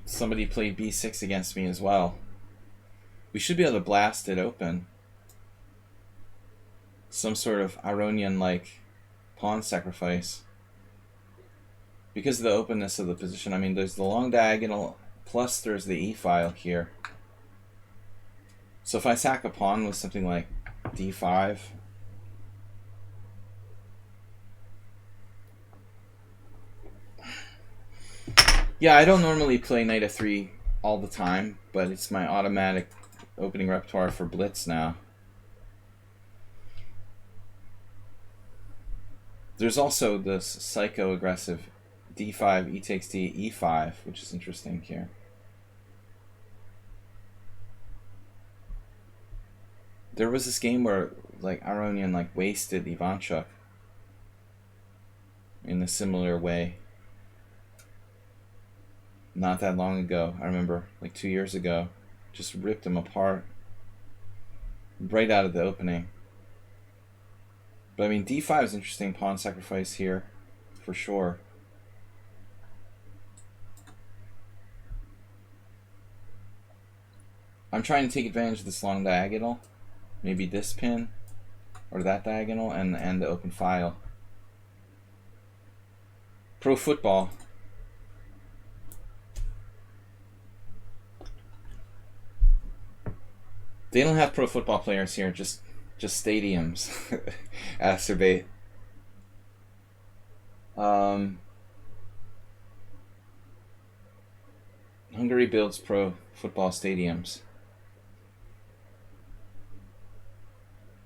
A: somebody played b6 against me as well. We should be able to blast it open. Some sort of Ironian-like pawn sacrifice. Because of the openness of the position. I mean, there's the long diagonal, plus there's the e-file here. So if I sack a pawn with something like d5... Yeah, I don't normally play knight f3 all the time, but it's my automatic opening repertoire for Blitz now. There's also this psycho-aggressive d5, e takes d, e5, which is interesting here. There was this game where like Aronian wasted Ivanchuk in a similar way. Not that long ago, I remember, like 2 years ago, just ripped him apart right out of the opening. But I mean, d5 is interesting pawn sacrifice here, for sure. I'm trying to take advantage of this long diagonal, maybe this pin, or that diagonal, and the open file. Pro football. They don't have pro football players here, just stadiums. Acerbate. Hungary builds pro football stadiums.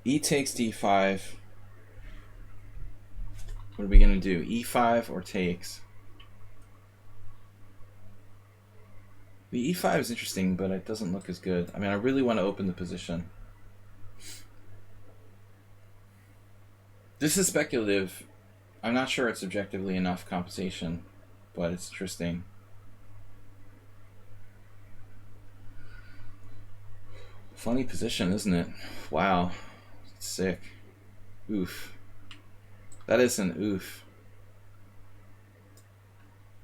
A: E takes d5. What are we going to do? e5 or takes? The e5 is interesting, but it doesn't look as good. I mean, I really want to open the position. This is speculative. I'm not sure it's objectively enough compensation, but it's interesting. Funny position, isn't it? Wow. Sick. Oof. That is an oof.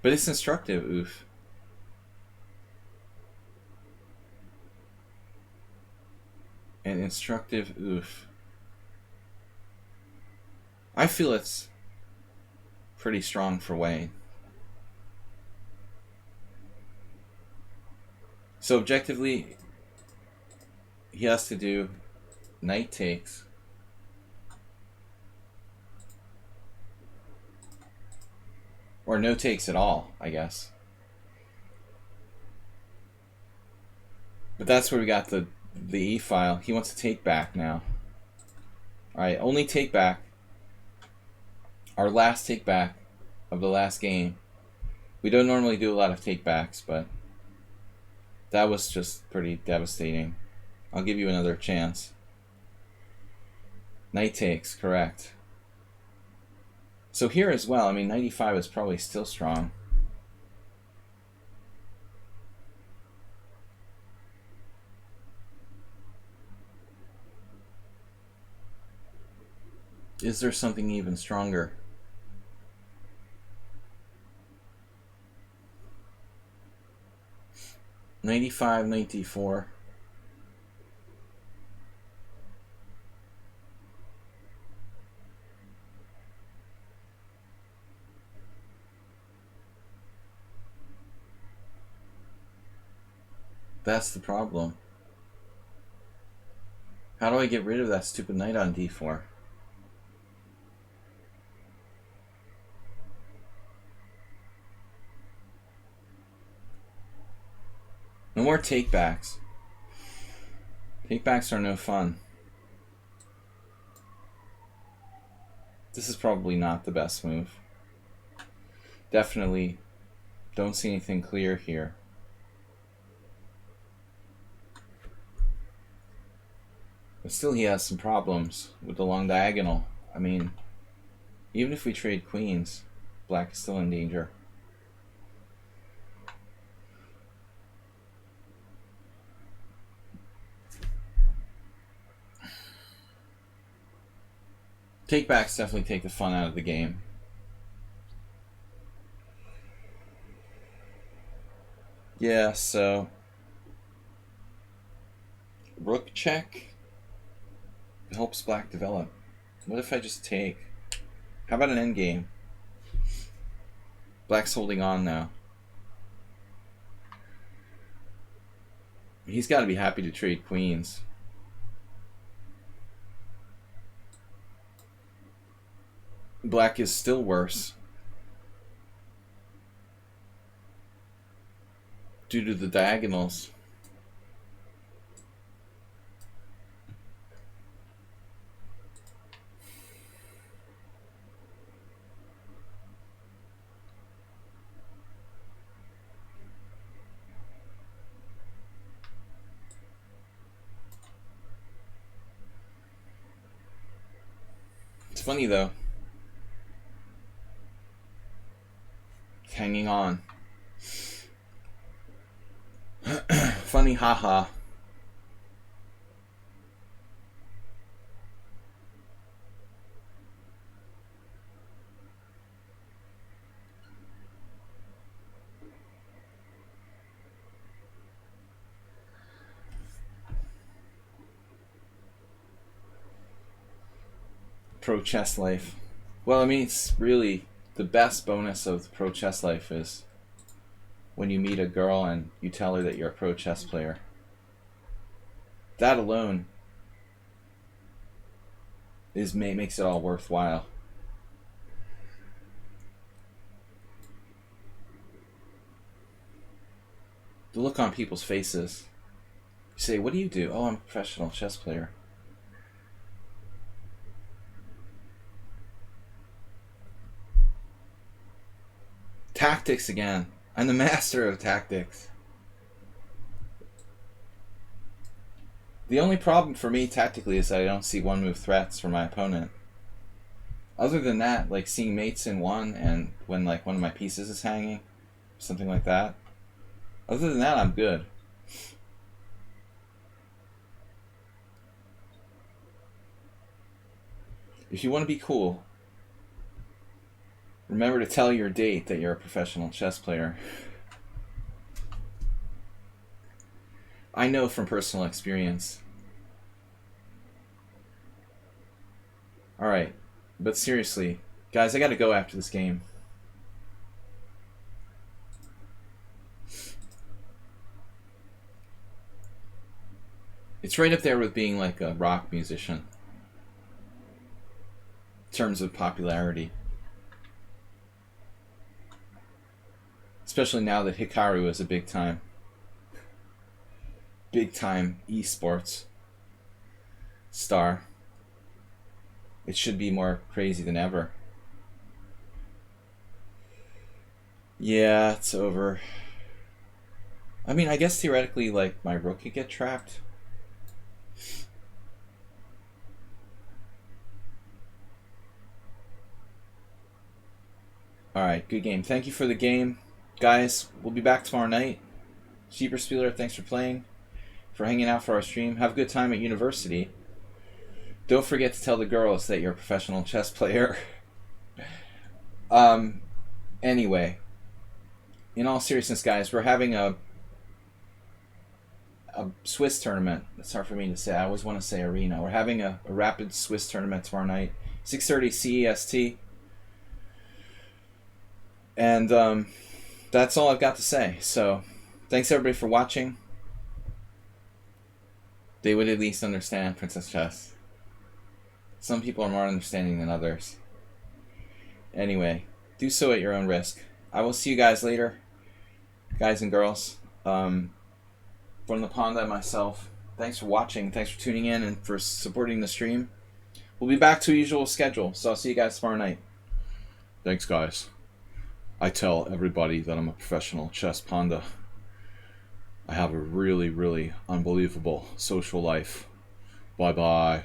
A: But it's instructive oof. An instructive oof. I feel it's pretty strong for Wayne. So objectively, he has to do knight takes. Or no takes at all, I guess. But that's where we got the the e-file. He wants to take back now. Alright, only take back. Our last take back of the last game. We don't normally do a lot of take backs, but that was just pretty devastating. I'll give you another chance. Knight takes, correct. So here as well, I mean, 95 is probably still strong. Is there something even stronger? $95, 94. That's the problem. How do I get rid of that stupid knight on d4? No more takebacks. Takebacks are no fun. This is probably not the best move. Definitely don't see anything clear here. But still he has some problems with the long diagonal. I mean, even if we trade queens, black is still in danger. Takebacks definitely take the fun out of the game. Yeah, so rook check helps black develop. What if I just take? How about an endgame? Black's holding on now. He's got to be happy to trade queens. Black is still worse due to the diagonals. It's funny though. It's hanging on. Funny, haha. Pro chess life. Well, I mean, it's really the best bonus of the pro chess life is when you meet a girl and you tell her that you're a pro chess player. That alone makes it all worthwhile. The look on people's faces. You say, what do you do? Oh, I'm a professional chess player. Tactics again. I'm the master of tactics. The only problem for me tactically is that I don't see one move threats for my opponent. Other than that, like seeing mates in one and when like one of my pieces is hanging, something like that. Other than that, I'm good. If you want to be cool, remember to tell your date that you're a professional chess player. I know from personal experience. Alright, but seriously, guys, I gotta go after this game. It's right up there with being like a rock musician in terms of popularity. Especially now that Hikaru is a big time. big time esports star. It should be more crazy than ever. Yeah, it's over. I mean, I guess theoretically, like, my rook could get trapped. Alright, good game. Thank you for the game. Guys, we'll be back tomorrow night. Cheaper Spieler, thanks for playing, for hanging out for our stream. Have a good time at university. Don't forget to tell the girls that you're a professional chess player. Anyway, in all seriousness, guys, we're having a Swiss tournament. It's hard for me to say. I always want to say arena. We're having a rapid Swiss tournament tomorrow night, 6:30 CEST. And that's all I've got to say. So, thanks everybody for watching. They would at least understand Princess Chess. Some people are more understanding than others. Anyway, do so at your own risk. I will see you guys later, guys and girls. From the Panda and myself, thanks for watching, thanks for tuning in, and for supporting the stream. We'll be back to usual schedule, so I'll see you guys tomorrow night. Thanks, guys. I tell everybody that I'm a professional chess panda. I have a really, really unbelievable social life. Bye-bye.